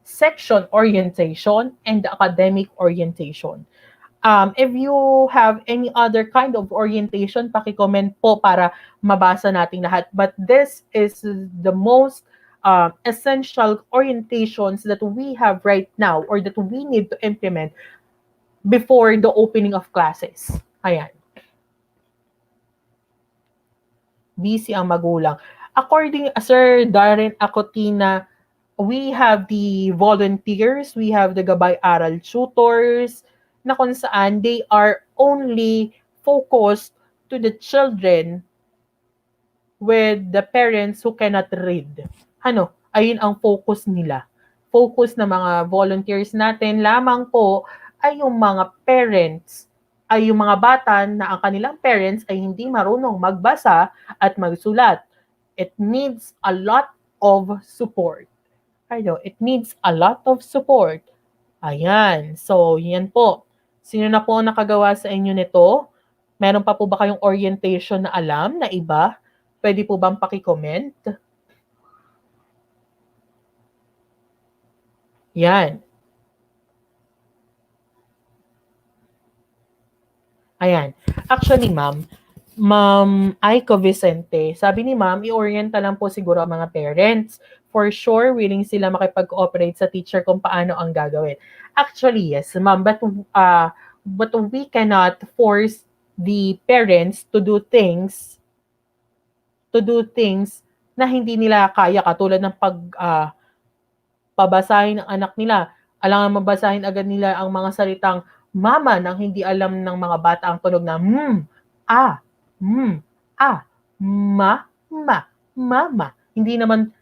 Speaker 4: section orientation, and the academic orientation. If you have any other kind of orientation, paki-comment po para mabasa nating lahat. But this is the most essential orientations that we have right now or that we need to implement before the opening of classes. Ayan. Busy ang magulang. According Sir Darren Acotina, we have the volunteers, we have the Gabay Aral tutors, na kung saan they are only focused to the children with the parents who cannot read. Ano, ayun ang focus nila. Focus na mga volunteers natin lamang po ay yung mga parents, ay yung mga bata na ang kanilang parents ay hindi marunong magbasa at magsulat. It needs a lot of support. Ano, it needs a lot of support. Ayan. So, yan po. Sino na po ang nakagawa sa inyo nito? Meron pa po ba kayong orientation na alam na iba? Pwede po bang paki-comment? Yan. Ayan. Actually, Ma'am Aiko Vicente, sabi ni Ma'am, i-orienta lang po siguro ang mga parents. For sure, willing sila makipag-cooperate sa teacher kung paano ang gagawin. Actually, yes, Ma'am, but we cannot force the parents to do things na hindi nila kaya, katulad ng pabasahin ng anak nila. Alangan mabasahin agad nila ang mga salitang mama nang hindi alam ng mga bata ang tunog na mama. Hindi naman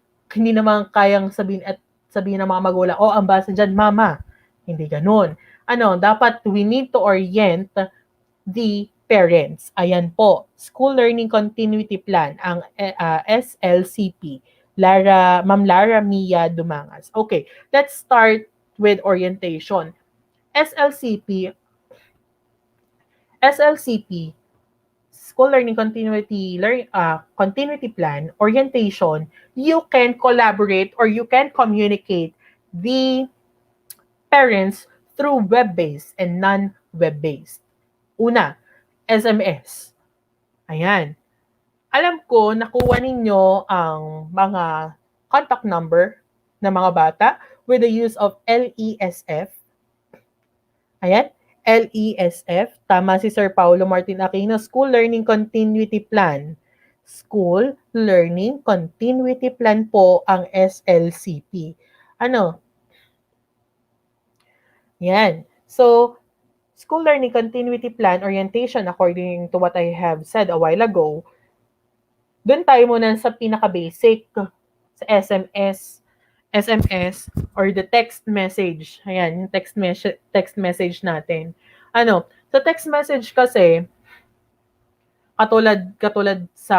Speaker 4: kayang sabihin ng mga magulang, ang basa dyan, mama. Hindi ganun. Dapat we need to orient the parents. Ayan po, School Learning Continuity Plan, ang SLCP. Ma'am Lara Mia Dumangas. Okay, let's start with orientation. SLCP, School Learning Continuity Plan, orientation, you can collaborate or you can communicate the parents through web-based and non-web-based. Una, SMS. Ayan. Alam ko, nakuha ninyo ang mga contact number ng mga bata with the use of LESF. Ayan. LESF, tama si Sir Paulo Martin Aquino, School Learning Continuity Plan. School Learning Continuity Plan po ang SLCP. Yan. So, School Learning Continuity Plan orientation, according to what I have said a while ago, doon tayo muna sa pinaka-basic, sa SMS or the text message. Ayan, yung text message natin. Sa text message kasi, katulad sa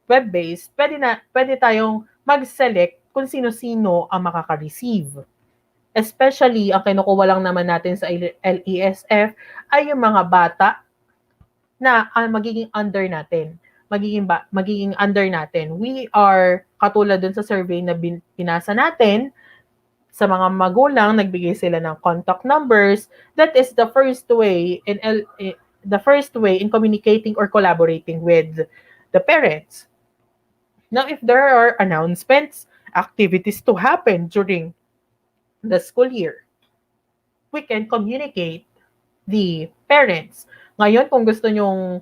Speaker 4: web-based, pwede tayong mag-select kung sino-sino ang makaka-receive. Especially, ang kinukuha lang naman natin sa LESF ay yung mga bata na magiging under natin. Magiging under natin. We are, katulad dun sa survey na pinasa natin, sa mga magulang, nagbigay sila ng contact numbers. That is the first way in communicating or collaborating with the parents. Now, if there are announcements, activities to happen during the school year, we can communicate the parents. Ngayon, kung gusto nyong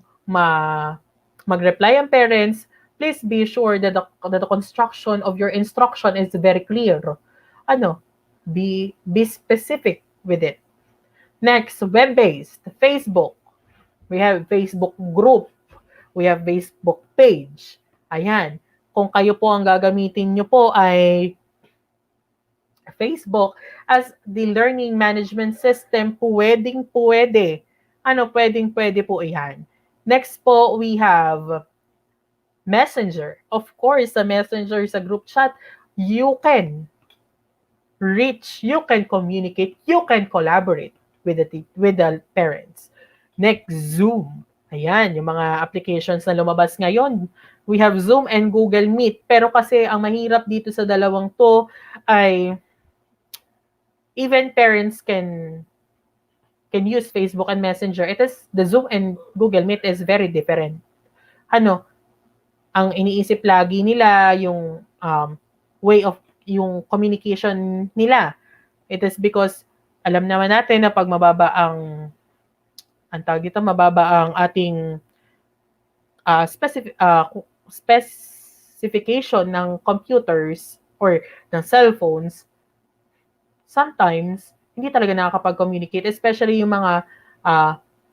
Speaker 4: mag-reply ang parents, please be sure that the construction of your instruction is very clear. Be specific with it. Next, web-based, Facebook. We have Facebook group. We have Facebook page. Ayan. Kung kayo po ang gagamitin nyo po ay Facebook as the learning management system, pwedeng-pwede. Pwedeng-pwede po yan. Next po, we have Messenger. Of course, sa Messenger, sa group chat, you can reach, you can communicate, you can collaborate with the parents. Next, Zoom. Ayan, yung mga applications na lumabas ngayon. We have Zoom and Google Meet. Pero kasi ang mahirap dito sa dalawang to ay even parents can use Facebook and Messenger. It is the Zoom and Google Meet is very different. Ang iniisip lagi nila yung way of yung communication nila. It is because alam naman natin na pag mababa ang ating specification ng computers or ng cellphones, sometimes hindi talaga nakakapag-communicate, especially yung mga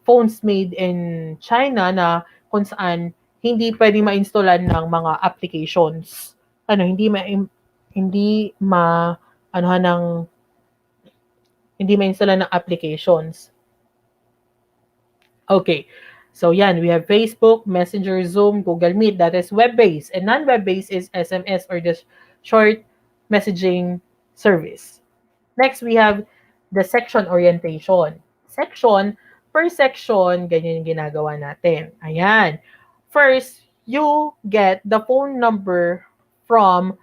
Speaker 4: phones made in China na kung saan hindi pwedeng ma-installan ng mga applications. Hindi ma-installan ng applications. Okay. So yan, we have Facebook, Messenger, Zoom, Google Meet. That is web-based. And non-web-based is SMS or the short messaging service. Next, we have the section orientation. Per section, ganyan yung ginagawa natin. Ayan. First, you get the phone number from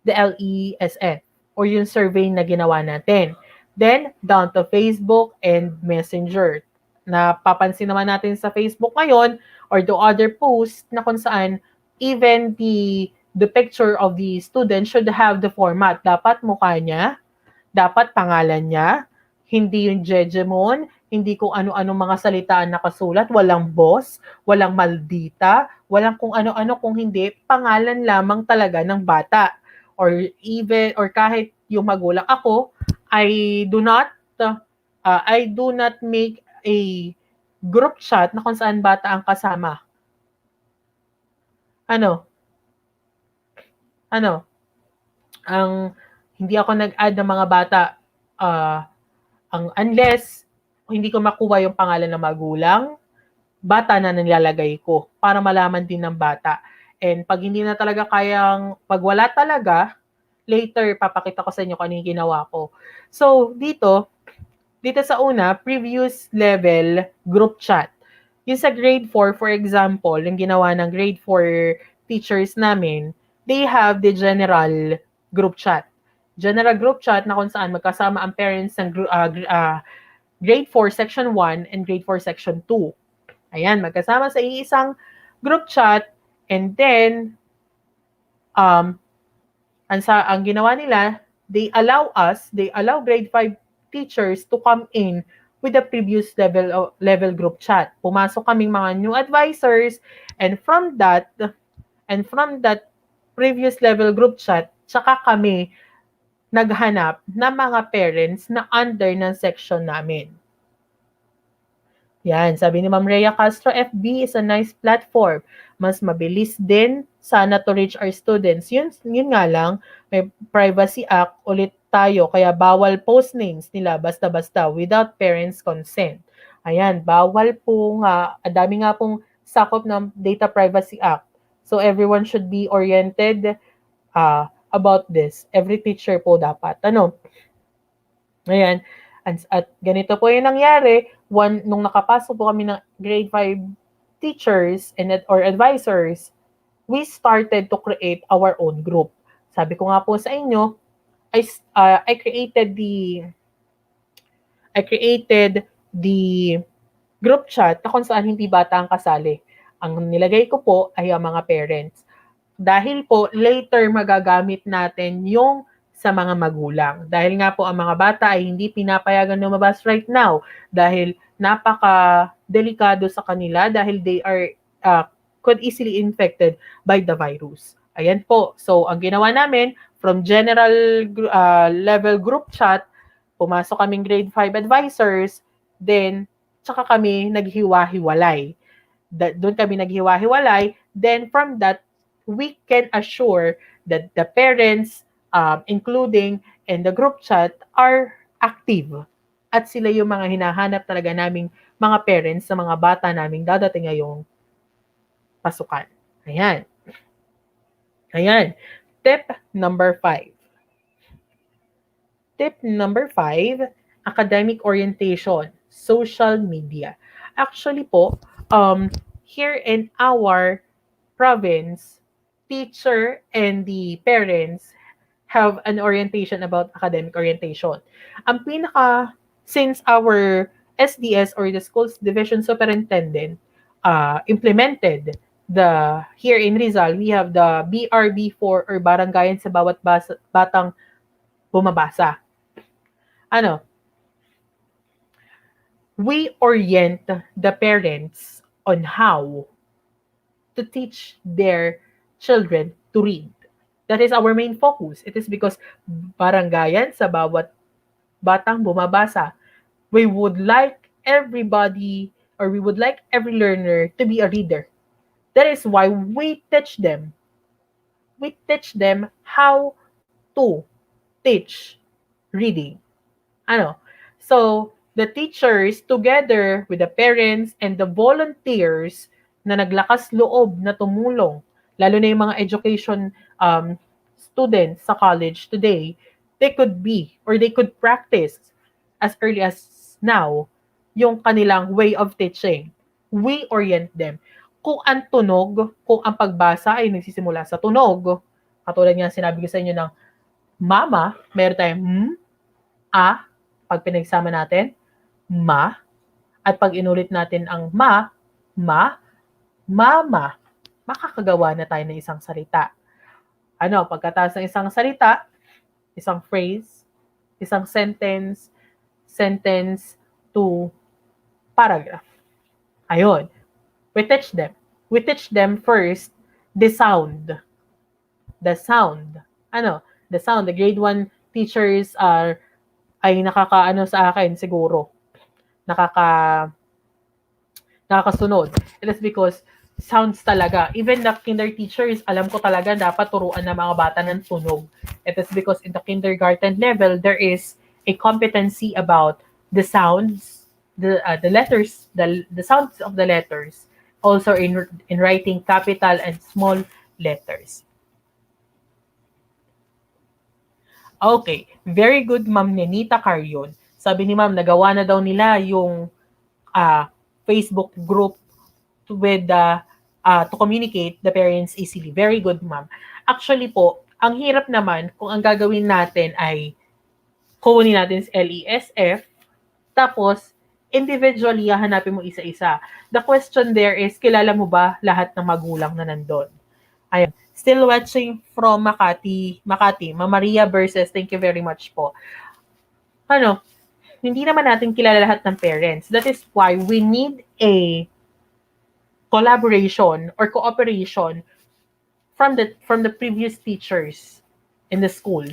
Speaker 4: the LESF or yung survey na ginawa natin. Then, down to Facebook and Messenger. Napapansin naman natin sa Facebook ngayon or the other post na kung saan even the picture of the student should have the format. Dapat mukha niya, dapat pangalan niya, hindi yung Jejemon, hindi kung ano-ano mga salitaan nakasulat, walang boss, walang maldita, walang kung ano-ano, kung hindi, pangalan lamang talaga ng bata. Or kahit yung magulang. Ako, I do not make a group chat na kung saan bata ang kasama. Hindi ako nag-add ng mga bata unless hindi ko makuha yung pangalan ng magulang, bata na nilalagay ko para malaman din ng bata. And pag hindi na talaga pag wala talaga, later papakita ko sa inyo kung ano yung ginawa ko. So, dito sa una, previous level group chat. Yung sa grade 4, for example, yung ginawa ng grade 4 teachers namin, they have the general group chat. General group chat na kung saan magkasama ang parents ng grade 4 section 1 and grade 4 section 2. Ayan, magkasama sa isang group chat, and then ang ginawa nila, they allow grade 5 teachers to come in with the previous level group chat. Pumasok kaming mga new advisors, and from that previous level group chat, tsaka kami naghanap ng mga parents na under ng section namin. Yan, sabi ni Ma'am Rhea Castro, FB is a nice platform. Mas mabilis din sana to reach our students. Yun nga lang, may Privacy Act ulit tayo, kaya bawal post names nila basta-basta without parents' consent. Ayan, bawal po nga, dami nga pong sakop ng Data Privacy Act. So everyone should be oriented about this. Every teacher po dapat. Ayan. At ganito po yung nangyari, nung nakapasok po kami ng grade 5 teachers or advisors, we started to create our own group. Sabi ko nga po sa inyo, I created the group chat na kung saan hindi bata ang kasali. Ang nilagay ko po ay ang mga parents. Dahil po, later magagamit natin yung sa mga magulang. Dahil nga po ang mga bata ay hindi pinapayagan lumabas right now dahil napaka-delikado sa kanila dahil they are could easily infected by the virus. Ayan po. So, ang ginawa namin, from general level group chat, pumasok kaming grade 5 advisors, then, tsaka kami naghiwa-hiwalay. Doon kami naghiwa-hiwalay. Then, from that, we can assure that the parents, including and the group chat are active. At sila yung mga hinahanap talaga naming mga parents sa mga bata naming dadating ngayong pasukan. Ayan. Ayan. Tip number 5. Tip number 5, academic orientation, social media. Actually po, here in our province, teacher and the parents have an orientation about academic orientation. Ang since our SDS or the Schools Division Superintendent implemented here in Rizal, we have the BRB4 or Barangayan sa Bawat Batang Bumabasa. We orient the parents on how to teach their children to read. That is our main focus. It is because barangayan sa bawat batang bumabasa. We would like everybody or we would like every learner to be a reader. That is why we teach them. We teach them how to teach reading. So, the teachers together with the parents and the volunteers na naglakas loob na tumulong, lalo na yung mga education students sa college today, they could practice as early as now yung kanilang way of teaching. We orient them. Kung ang tunog, kung ang pagbasa ay nagsisimula sa tunog, katulad nga sinabi ko sa inyo ng mama, meron tayong pag pinagsama natin, ma, at pag inulit natin ang mama, makakagawa na tayo ng isang salita. Pagkatapos ng isang salita, isang phrase, isang sentence to paragraph. Ayun. We teach them. We teach them first the sound. The sound. The sound. The grade 1 teachers ay nakakaano sa akin siguro. Nakakasunod. It is because sounds talaga. Even the kinder teachers, alam ko talaga dapat turuan ng mga bata ng tunog. It is because in the kindergarten level, there is a competency about the sounds, the letters, the sounds of the letters, also in writing capital and small letters. Okay, very good, Ma'am Nenita Carion. Sabi ni Ma'am, nagawa na daw nila yung Facebook group with to communicate the parents easily. Very good, Ma'am. Actually po, ang hirap naman kung ang gagawin natin ay kunin natin sa LESF, tapos individually hanapin mo isa-isa. The question there is, kilala mo ba lahat ng magulang na nandun? Ayan. Still watching from Makati, Ma'am Maria versus, thank you very much po. Hindi naman natin kilala lahat ng parents. That is why we need a collaboration or cooperation from the previous teachers in the school.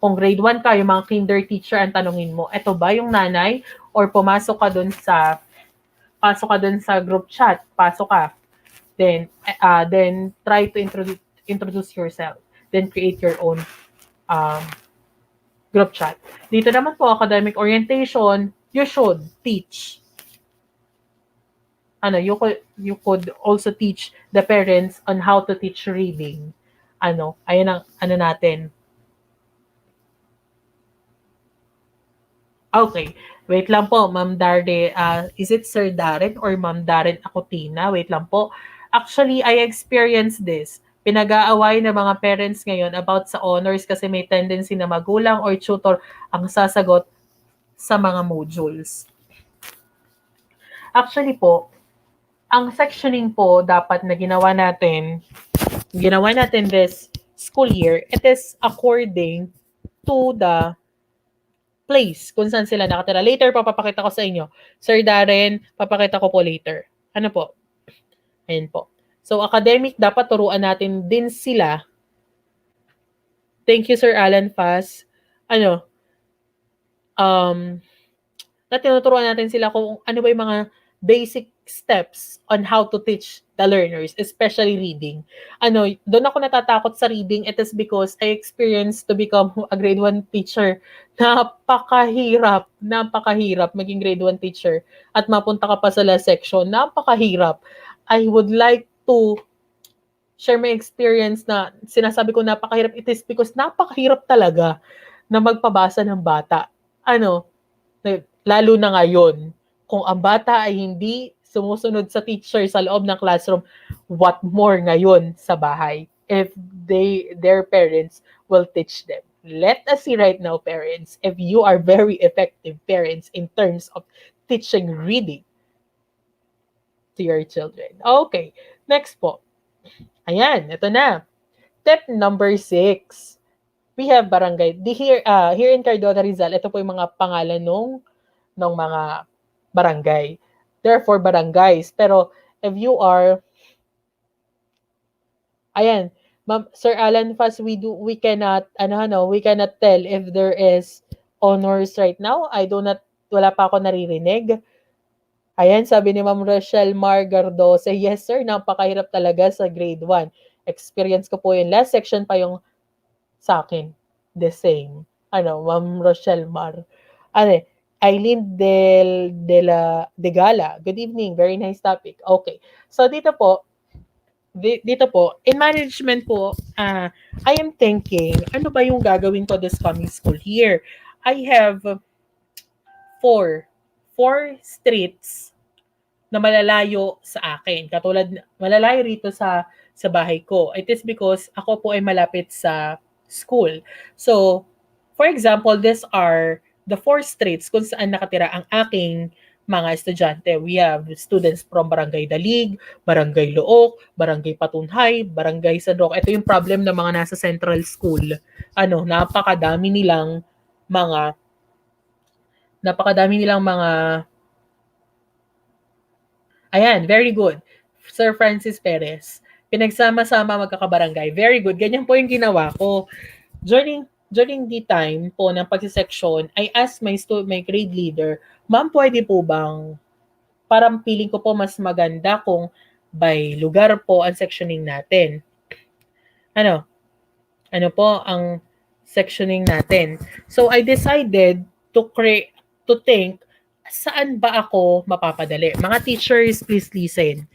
Speaker 4: Kung grade 1 ka, yung mga kinder teacher ang tanungin mo, eto ba yung nanay? Or pasok ka dun sa group chat, pasok ka. Then try to introduce yourself. Then create your own group chat. Dito naman po, academic orientation, you should teach. You could also teach the parents on how to teach reading. Ayan ang natin. Okay, wait lang po, Ma'am Darde. Is it Sir Darren or Ma'am Darren Acutina? Wait lang po. Actually, I experienced this. Pinag-aaway ng mga parents ngayon about sa honors kasi may tendency na magulang or tutor ang sasagot sa mga modules. Actually po, ang sectioning po dapat na ginawa natin this school year, it is according to the place kung saan sila nakatira. Later, papakita ko sa inyo. Sir Darren, papakita ko po later. Ano po? Ayan po. So, academic, dapat turuan natin din sila. Thank you, Sir Alan Faz. Na tinuturuan natin sila kung ano ba yung mga basic steps on how to teach the learners, especially reading. Doon ako natatakot sa reading. It is because I experienced to become a grade 1 teacher. Napakahirap maging grade 1 teacher at mapunta ka pa sa last section. Napakahirap. I would like to share my experience na sinasabi ko napakahirap. It is because napakahirap talaga na magpabasa ng bata. Lalo na ngayon, kung ang bata ay hindi sumusunod sa teacher sa loob ng classroom, what more ngayon sa bahay if their parents will teach them. Let us see right now, parents, if you are very effective parents in terms of teaching reading to your children. Okay, next po. Ayan, ito na. Step number 6. We have barangay. Here in Cardona, Rizal, ito po yung mga pangalan ng mga barangay. Therefore, barangays. Pero if you are, ayan, Sir Alan Fast, we cannot tell if there is honors right now. Wala pa ako naririnig. Ayan, sabi ni Ma'am Rochelle Margardo, yes sir, napakahirap talaga sa grade 1. Experience ko po yung last section pa yung sa akin. The same. Ma'am Rochelle Mar. Eileen de Gala. Good evening. Very nice topic. Okay. So dito po, in management po, I am thinking, ano ba yung gagawin ko this coming school year? I have four streets na malalayo sa akin. Malalayo rito sa bahay ko. It is because ako po ay malapit sa school. So, for example, these are the 4 streets kung saan nakatira ang aking mga estudyante. We have students from Barangay Dalig, Barangay Look, Barangay Patunhay, Barangay San Roque. Ito yung problem ng mga nasa Central School. Napakadami nilang mga ayan, very good. Sir Francis Perez. Pinagsama-sama magkakabarangay. Very good. Ganyan po yung ginawa ko. During the time po ng pagsisection, I asked my grade leader, ma'am, pwede po bang, parang feeling ko po mas maganda kung by lugar po ang sectioning natin. Ano po ang sectioning natin? So I decided to think, saan ba ako mapapadali? Mga teachers, please listen.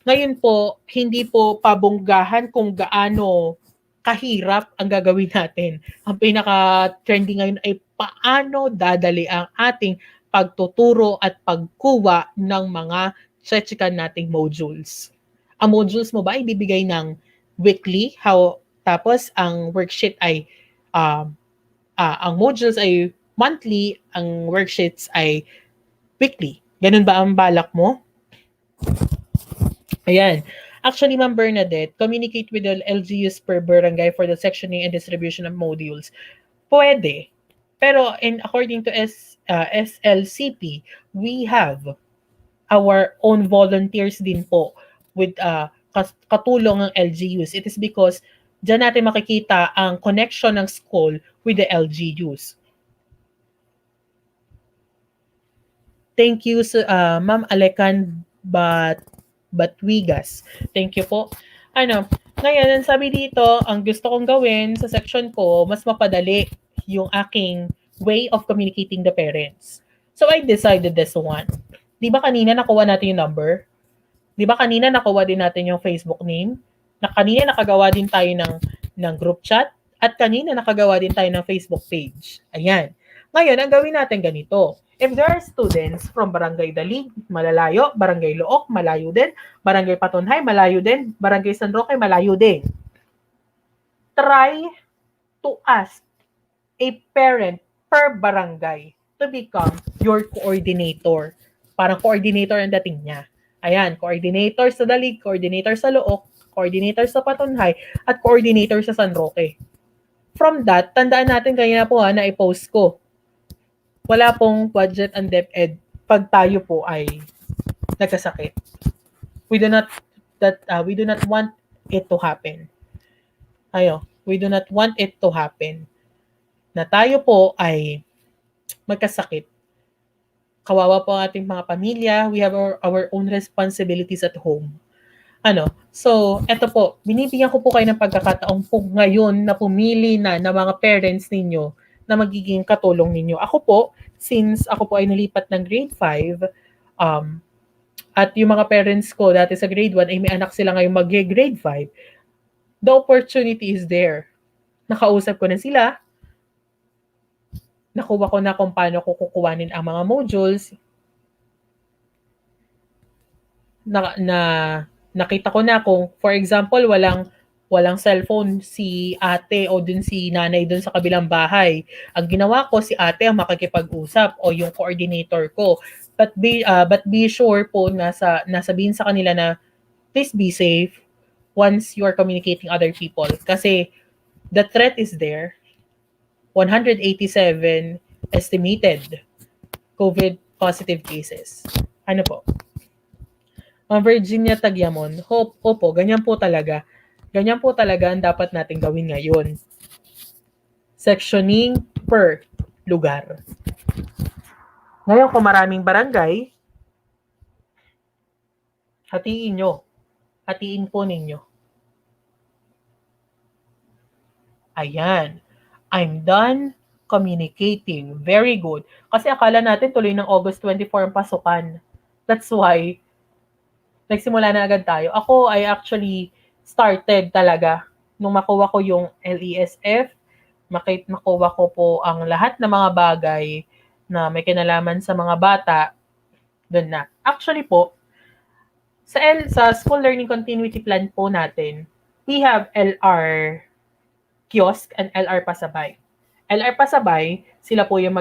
Speaker 4: Ngayon po, hindi po pabonggahan kung gaano kahirap ang gagawin natin. Ang pinaka-trending ngayon ay paano dadali ang ating pagtuturo at pagkuha ng mga chichikan nating modules. Ang modules mo ba ay bibigay ng weekly? Tapos ang worksheet ay ang modules ay monthly, ang worksheets ay weekly. Ganun ba ang balak mo? Ayan. Actually, Ma'am Bernadette, communicate with the LGUs per barangay for the sectioning and distribution of modules. Pwede. Pero according to SLCP, we have our own volunteers din po with katulong ng LGUs. It is because dyan natin makikita ang connection ng school with the LGUs. Thank you, Ma'am Alecan Batwigas. Thank you po. Ngayon, ang sabi dito, ang gusto kong gawin sa section ko, mas mapadali yung aking way of communicating the parents. So, I decided this one. Di ba kanina nakuha natin yung number? Di ba kanina nakuha din natin yung Facebook name? Kanina nakagawa din tayo ng group chat? At kanina nakagawa din tayo ng Facebook page. Ayan. Ngayon, ang gawin natin ganito. If there are students from Barangay Dalig, malalayo, Barangay Look, malayo din, Barangay Patunhay, malayo din, Barangay San Roque, malayo din. Try to ask a parent per barangay to become your coordinator. Parang coordinator ang dating niya. Ayan, coordinator sa Dalig, coordinator sa Look, coordinator sa Patunhay, at coordinator sa San Roque. From that, tandaan natin kanina po na i-post ko. Wala pong budget and DepEd pag tayo po ay nagkasakit. We do not want it to happen. We do not want it to happen na tayo po ay magkasakit kawawa po ang ating mga pamilya. We have our own responsibilities at home. So, eto po, binibigyan ko po kayo ng pagkakataong po ngayon na pumili na ng mga parents ninyo na magiging katulong ninyo. Ako po, since ako po ay nalipat ng grade 5, at yung mga parents ko dati sa grade 1 ay may anak sila ngayong mag-grade 5, the opportunity is there. Nakausap ko na sila, nakuha ko na kung paano ko kukuhanin ang mga modules, nakita ko na kung, for example, walang cellphone si ate o dun si nanay dun sa kabilang bahay. Ang ginawa ko, si ate ang makikipag-usap o yung coordinator ko. But be sure po na nasabihin sa kanila na please be safe once you are communicating other people. Kasi the threat is there. 187 estimated COVID positive cases. Ano po? Virginia Tagyamon, opo, ganyan po talaga. Ganyan po talaga ang dapat natin gawin ngayon. Sectioning per lugar. Ngayon, kung maraming barangay, hatiin nyo. Hatiin po ninyo. Ayan. I'm done communicating. Very good. Kasi akala natin tuloy ng August 24 ang pasukan. That's why nagsimula na agad tayo. Ako, I actually started talaga nung makuha ko yung LESF, makuha ko po ang lahat ng mga bagay na may kinalaman sa mga bata, doon na. Actually po, sa School Learning Continuity Plan po natin, we have LR kiosk and LR pasabay. LR pasabay, sila po yung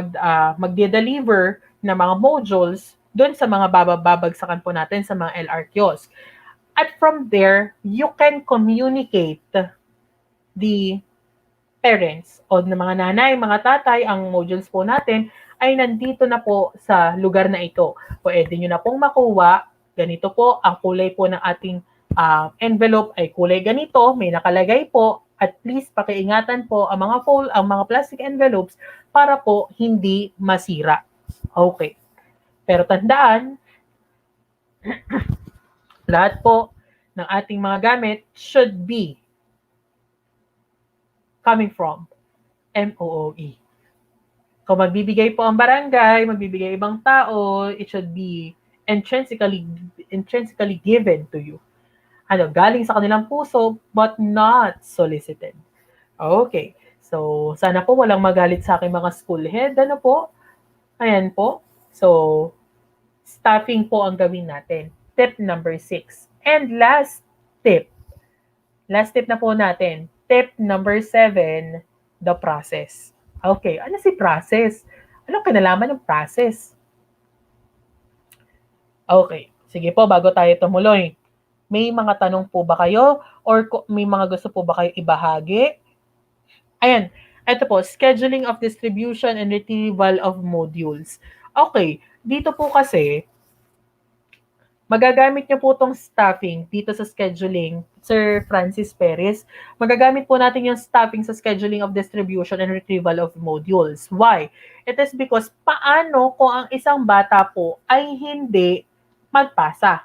Speaker 4: magde-deliver ng mga modules doon sa mga babagsakan po natin sa mga LR kiosk. At from there, you can communicate the parents o ng mga nanay, mga tatay, ang modules po natin ay nandito na po sa lugar na ito. Pwede nyo na pong makuha. Ganito po, ang kulay po ng ating envelope ay kulay ganito, may nakalagay po. At please, pakiingatan po ang mga plastic envelopes para po hindi masira. Okay. Pero tandaan, lahat po ng ating mga gamit should be coming from MOOE. Kung magbibigay po ang barangay, magbibigay ibang tao, it should be intrinsically given to you. Galing sa kanilang puso, but not solicited. Okay. So, sana po walang magalit sa aking mga school head. Ano po? Ayan po. So, staffing po ang gawin natin. Tip number 6. And last tip na po natin. Tip number 7, the process. Okay, ano si process? Anong kinalaman ng process? Okay, sige po, bago tayo tumuloy. May mga tanong po ba kayo? Or may mga gusto po ba kayo ibahagi? Ayan, ito po, scheduling of distribution and retrieval of modules. Okay, dito po kasi, magagamit niyo po itong staffing dito sa scheduling, Sir Francis Perez. Magagamit po natin yung staffing sa scheduling of distribution and retrieval of modules. Why? It is because paano kung ang isang bata po ay hindi magpasa?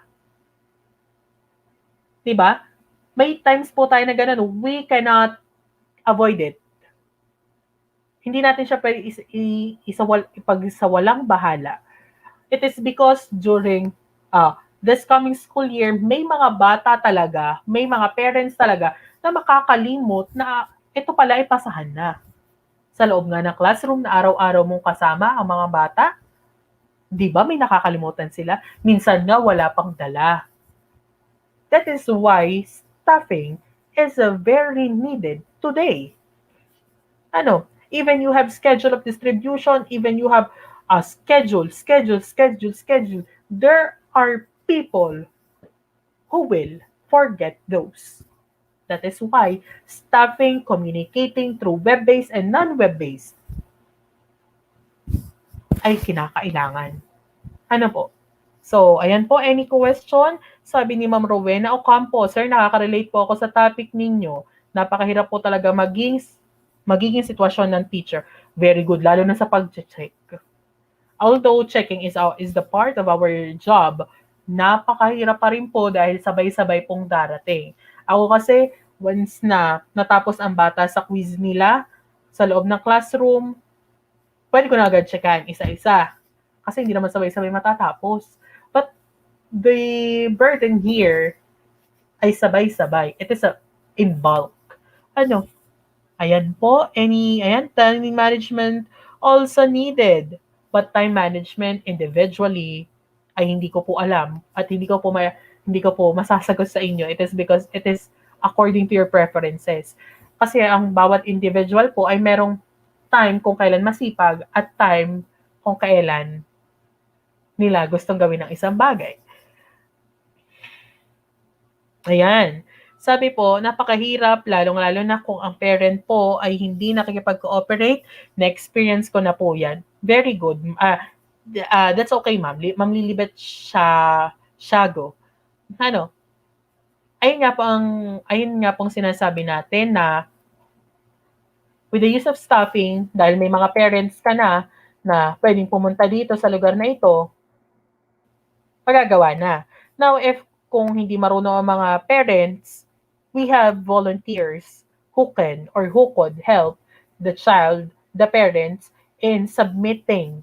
Speaker 4: Diba? May times po tayo na ganun, we cannot avoid it. Hindi natin siya pwede ipagsawalang bahala. It is because during this coming school year, may mga bata talaga, may mga parents talaga na makakalimot na ito pala ay pasahan na. Sa loob nga ng classroom na araw-araw mong kasama ang mga bata, di ba may nakakalimutan sila? Minsan nga wala pang dala. That is why staffing is very needed today. Even you have schedule of distribution, even you have a schedule. There are people who will forget those. That is why staffing, communicating through web-based and non-web-based ay kinakailangan. Ano po? So, ayan po, any question? Sabi ni Ma'am Rowena Ocampo, Sir, nakaka-relate po ako sa topic ninyo. Napakahirap po talaga magiging sitwasyon ng teacher. Very good, lalo na sa pag-check. although checking is the part of our job, napakahirap pa rin po dahil sabay-sabay pong darating. Ako kasi, once na natapos ang bata sa quiz nila, sa loob ng classroom, pwede ko na agad checkan isa-isa. Kasi hindi naman sabay-sabay matatapos. But the burden here ay sabay-sabay. It is in bulk. Ano? Ayan po. Time management also needed. But time management individually ay hindi ko po alam at hindi ko po masasagot sa inyo. It is because it is according to your preferences. Kasi ang bawat individual po ay merong time kung kailan masipag at time kung kailan nila gustong gawin ng isang bagay. Ayan. Sabi po, napakahirap, lalong-lalo na kung ang parent po ay hindi nakikipag-cooperate. Na-experience ko na po yan. Very good. That's okay, ma'am. Ma'am Lilibet Shago. Ano? Ayun nga pong sinasabi natin na with the use of staffing, dahil may mga parents ka na pwedeng pumunta dito sa lugar na ito, magagawa na. Now, kung hindi marunong ang mga parents, we have volunteers who could help the child, the parents, in submitting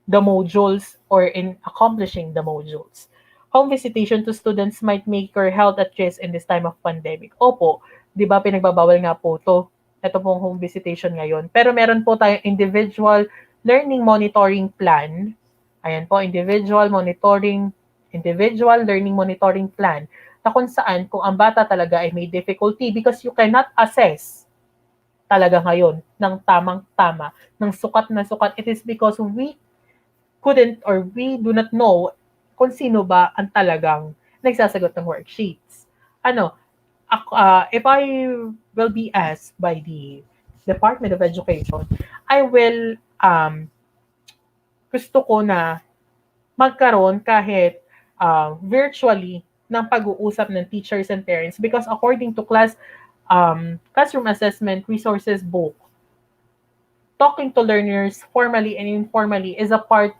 Speaker 4: the modules or in accomplishing the modules. Home visitation to students might make your health at risk in this time of pandemic. Opo, di ba pinagbabawal nga po to? Ito pong home visitation ngayon. Pero meron po tayong individual learning monitoring plan. Ayan po, individual learning monitoring plan na kung saan kung ang bata talaga ay may difficulty because you cannot assess talaga ngayon ng tamang-tama, ng sukat na sukat. It is because we do not know kung sino ba ang talagang nagsasagot ng worksheets. If I will be asked by the Department of Education, I will gusto ko na magkaroon kahit virtually ng pag-uusap ng teachers and parents because according to classroom assessment resources book, talking to learners formally and informally is a part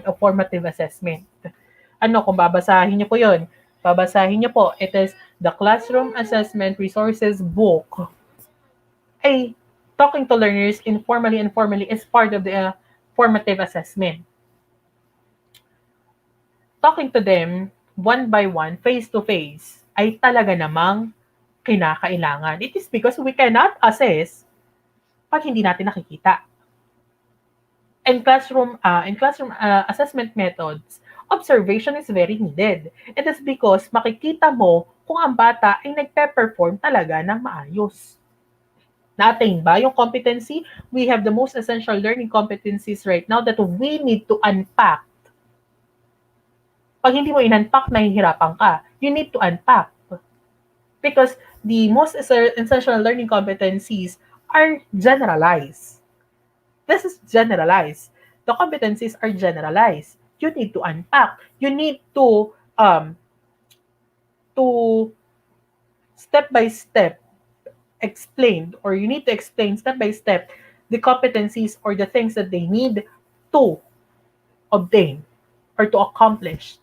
Speaker 4: of formative assessment. Kung babasahin niyo po yun, it is the classroom assessment resources book. Talking to learners informally and formally is part of the formative assessment. Talking to them one by one, face-to-face, ay talaga namang kinakailangan. It is because we cannot assess pag hindi natin nakikita. In classroom assessment methods, observation is very needed. It is because makikita mo kung ang bata ay nagpe-perform talaga ng maayos. Na-attain ba yung competency? We have the most essential learning competencies right now that we need to unpack. Pag hindi mo in-unpack, nahihirapan ka. You need to unpack. Because the most essential learning competencies are generalized. This is generalized. The competencies are generalized. You need to unpack. You need to step-by-step explain, or you need to explain step-by-step the competencies or the things that they need to obtain or to accomplish.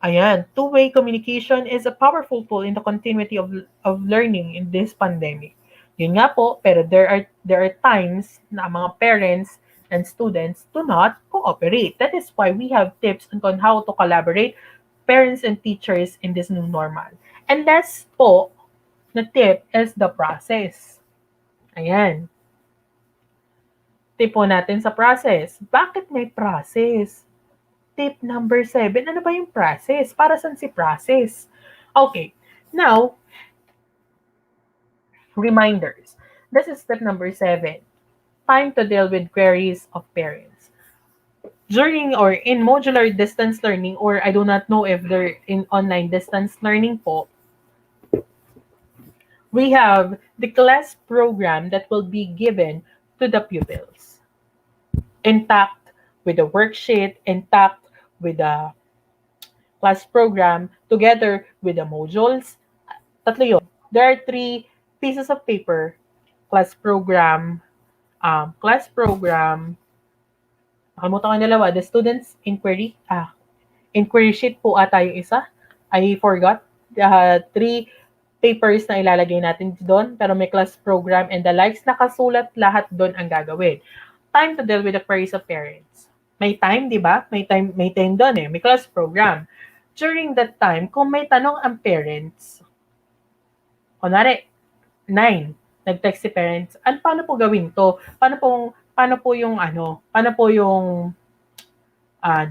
Speaker 4: Ayan, two-way communication is a powerful tool in the continuity of learning in this pandemic. Yun nga po, pero there are times na mga parents and students do not cooperate. That is why we have tips on how to collaborate parents and teachers in this new normal. And last po na tip is the process. Ayan. Tip po natin sa process. Bakit may process? Tip number 7, ano ba yung process? Para saan si process? Okay, now, reminders. This is step number 7. Time to deal with queries of parents. During or in modular distance learning, or I do not know if they're in online distance learning po, we have the class program that will be given to the pupils. Intact with the worksheet, intact with the class program, together with the modules. Tatlo yun. There are 3 pieces of paper, class program, class program, nakalimutan ko yung dalawa, the students inquiry sheet po ata yung isa. I forgot. 3 papers na ilalagay natin doon, pero may class program and the likes, nakasulat lahat doon ang gagawin. Time to deal with the queries of parents. May time, di ba? May time doon eh. May class program. During that time, kung may tanong ang parents, kunwari, 9, nag-text si parents, paano po gawin to? Paano po yung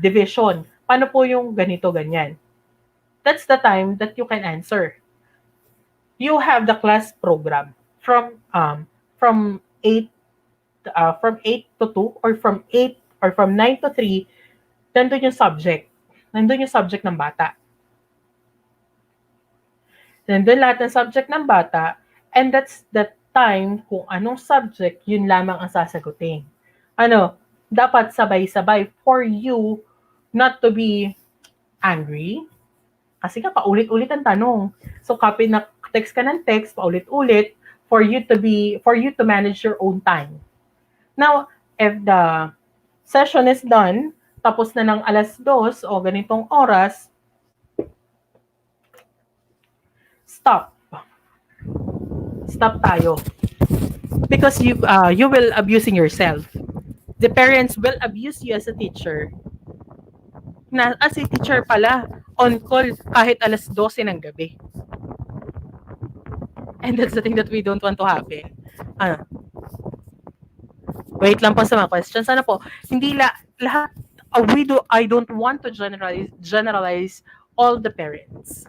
Speaker 4: division? Paano po yung ganito, ganyan? That's the time that you can answer. You have the class program from 8 to 2 or from 9 to 3, nandun yung subject. Nandun yung subject ng bata. Nandun lahat ng subject ng bata, and that's the time kung anong subject, yun lamang ang sasagutin. Dapat sabay-sabay for you not to be angry. Kasi ka, paulit-ulit ang tanong. So, text ka ng text, paulit-ulit, for you to manage your own time. Now, if the session is done, tapos na ng 2:00 o ganitong oras, stop. Stop tayo. Because you will abusing yourself. The parents will abuse you as a teacher. As a teacher pala, on call kahit 12:00 ng gabi. And that's the thing that we don't want to happen. Wait lang po sa mga questions. Hindi lahat, I don't want to generalize all the parents.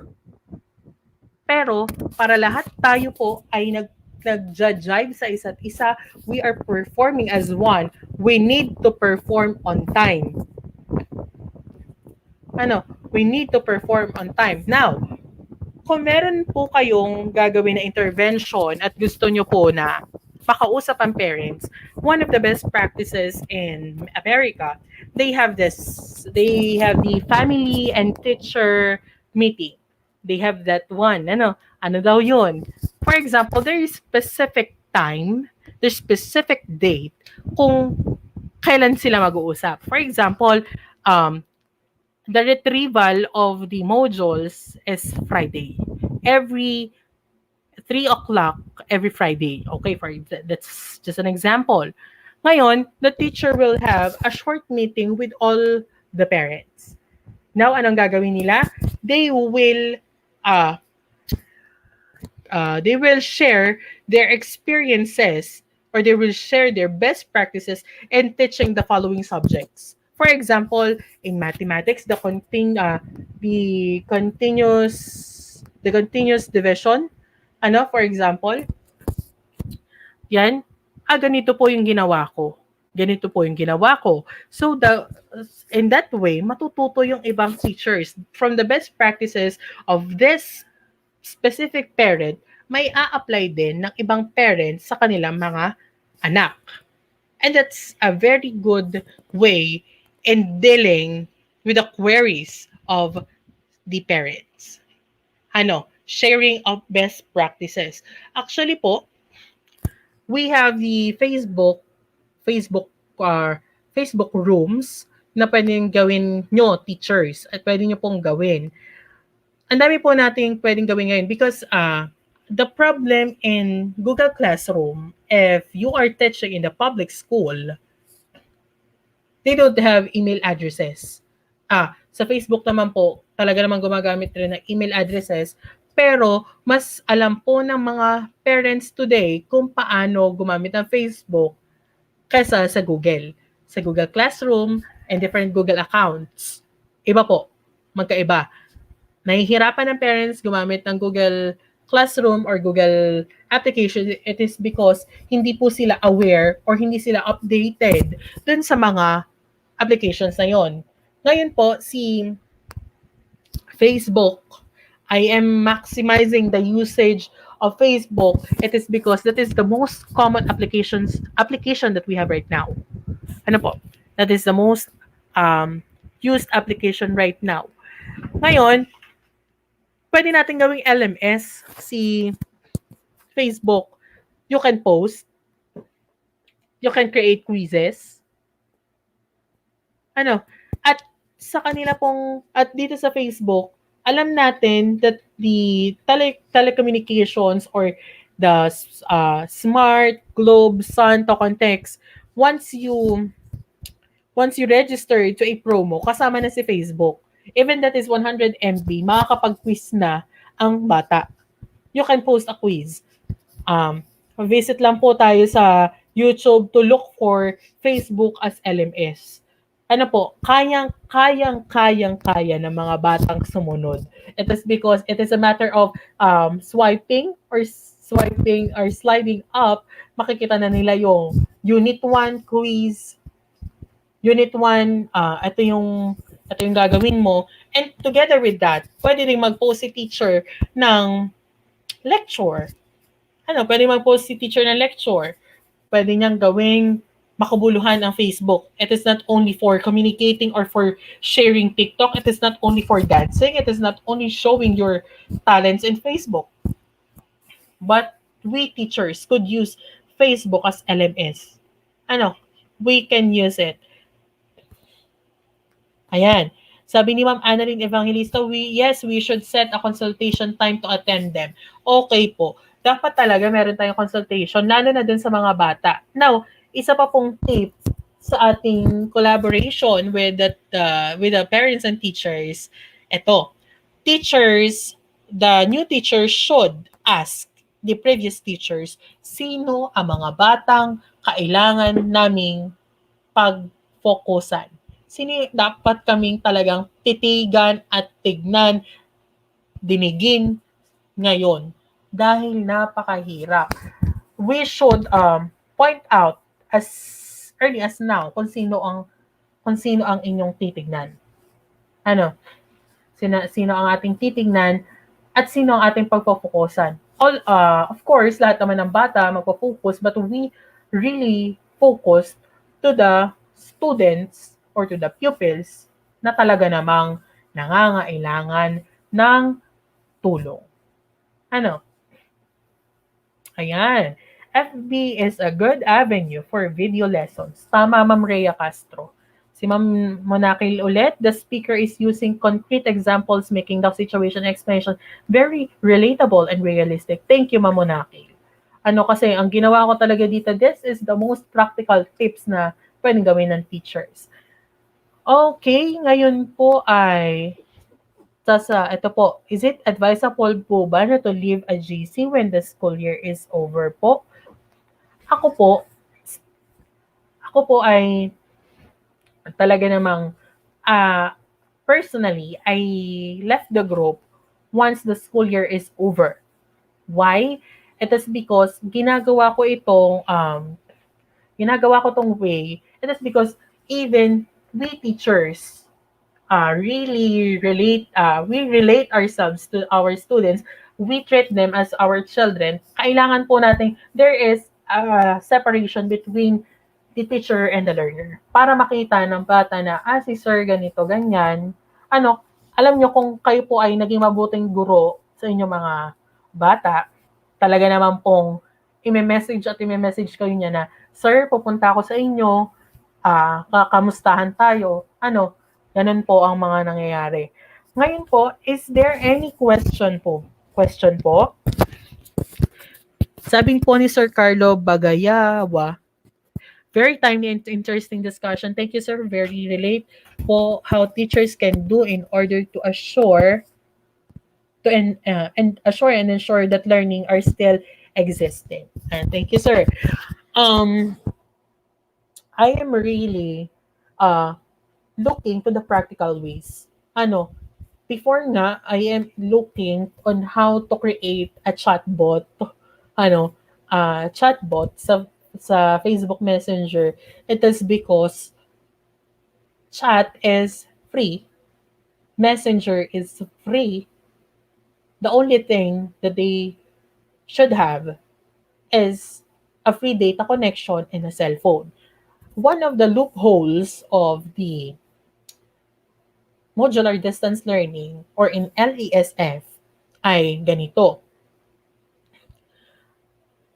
Speaker 4: Pero, para lahat tayo po ay nag-jive sa isa't isa, we are performing as one. We need to perform on time. We need to perform on time. Now, kung meron po kayong gagawin na intervention at gusto nyo po na makausap ang parents, one of the best practices in America, they have the family and teacher meeting. They have that one. Ano daw yun? For example, there is specific time, there's specific date kung kailan sila mag-uusap. For example, the retrieval of the modules is Friday. Every 3:00 every Friday. Okay, that's just an example. Ngayon, the teacher will have a short meeting with all the parents. Now, anong gagawin nila? They will share their experiences, or they will share their best practices in teaching the following subjects. For example, in mathematics, the continuous division. For example, yan, ganito po yung ginawa ko. Ganito po yung ginawa ko. So, in that way, matututo yung ibang teachers from the best practices of this specific parent, may a-apply din ng ibang parents sa kanilang mga anak. And that's a very good way in dealing with the queries of the parents. Sharing of best practices. Actually po, we have the Facebook rooms na pwedeng gawin nyo, teachers, at pwede nyo pong gawin. Ang dami po nating pwedeng gawin ngayon because the problem in Google Classroom, if you are teaching in the public school, they don't have email addresses. Sa Facebook naman po, talaga naman gumagamit rin ng email addresses, pero mas alam po ng mga parents today kung paano gumamit ng Facebook kaysa sa Google. Sa Google Classroom and different Google accounts. Iba po, magkaiba. Nahihirapan ng parents gumamit ng Google Classroom or Google application. It is because hindi po sila aware or hindi sila updated dun sa mga applications na yon. Ngayon po, si Facebook, I am maximizing the usage of Facebook. It is because that is the most common application that we have right now. That is the most used application right now. Ngayon, pwede natin gawing LMS si Facebook. You can post You can create quizzes. Ano, at sa kanila pong, at dito sa Facebook, alam natin that the telecommunications or the Smart, Globe, Sun, Token Text, once you once you register to a promo, kasama na si Facebook. Even that is 100 MB, makakapag-quiz na ang bata. You can post a quiz. Visit lang po tayo sa YouTube to look for Facebook as LMS. Ano po, kaya ng mga batang sumunod. It is because it is a matter of swiping or sliding up, makikita na nila yung Unit 1 quiz, Unit 1, ito yung gagawin mo. And together with that, pwede rin mag-post si teacher ng lecture. Pwede mag-post si teacher ng lecture. Pwede niyang gawing makabuluhan ang Facebook. It is not only for communicating or for sharing TikTok. It is not only for dancing. It is not only showing your talents in Facebook. But we teachers could use Facebook as LMS. We can use it. Ayan. Sabi ni Ma'am Annalyn Evangelista, we should set a consultation time to attend them. Okay po. Dapat talaga meron tayong consultation, lalo na dun sa mga bata. Now, isa pa pong tip sa ating collaboration with the parents and teachers. Ito, the new teachers should ask the previous teachers, sino ang mga batang kailangan naming pag-focusan? Sino dapat kaming talagang titigan at tignan, dinigin ngayon? Dahil napakahirap. We should point out as early as now kung sino ang inyong titignan. Sino ang ating titignan at sino ang ating pagpofokusan. Of course, lahat naman ng bata magpo-focus, but we really focus to the students or to the pupils na talaga namang nangangailangan ng tulong. Ayan. FB is a good avenue for video lessons. Tama, Ma'am Rhea Castro. Si Ma'am Monakil ulit, the speaker is using concrete examples, making the situation explanation very relatable and realistic. Thank you, Ma'am Monakil. Kasi ang ginawa ko talaga dito, this is the most practical tips na pwedeng gawin ng teachers. Okay, ngayon po ay ito po, is it advisable po ba na to leave a GC when the school year is over po? Ako po ay talaga namang personally, I left the group once the school year is over. Why? It is because ginagawa ko tong way. It is because even we teachers we relate ourselves to our students. We treat them as our children. Kailangan po natin, there is a separation between the teacher and the learner. Para makita ng bata na, si sir ganito, ganyan. Alam nyo kung kayo po ay naging mabuting guro sa inyong mga bata, talaga naman pong i-message kayo niya na, sir, pupunta ako sa inyo, kamustahan tayo. Ganun po ang mga nangyayari. Ngayon po, is there any question po? Sabing po ni Sir Carlo Bagayawa, very timely and interesting discussion. Thank you, sir. Very relate po how teachers can do in order to assure and ensure that learning are still existing. And thank you, sir. I am really looking to the practical ways. Before nga, I am looking on how to create a chatbot. Chatbot sa Facebook Messenger. It is because chat is free. Messenger is free. The only thing that they should have is a free data connection and a cell phone. One of the loopholes of the modular distance learning or in LESF ay ganito.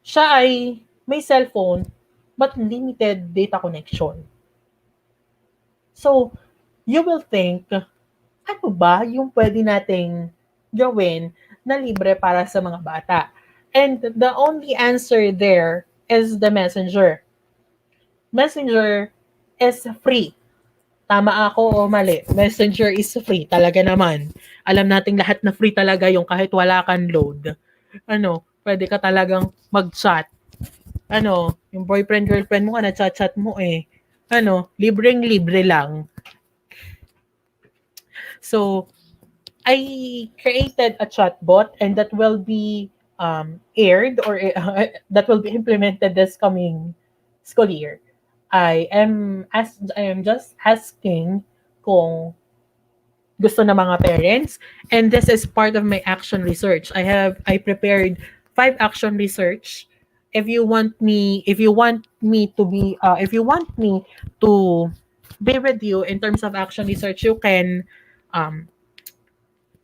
Speaker 4: Siya ay may cellphone, but limited data connection. So, you will think, ano ba yung pwede nating gawin na libre para sa mga bata? And the only answer there is the Messenger. Messenger is free. Tama ako o mali? Messenger is free. Talaga naman. Alam nating lahat na free talaga yung kahit wala kang load. Pwede ka talagang mag-chat. Yung boyfriend, girlfriend mo ka, na-chat-chat mo eh. Libreng-libre lang. So, I created a chatbot and that will be aired or that will be implemented this coming school year. I am just asking kung gusto ng mga parents, and this is part of my action research. I prepared 5 action research. If you want me to be with you in terms of action research, um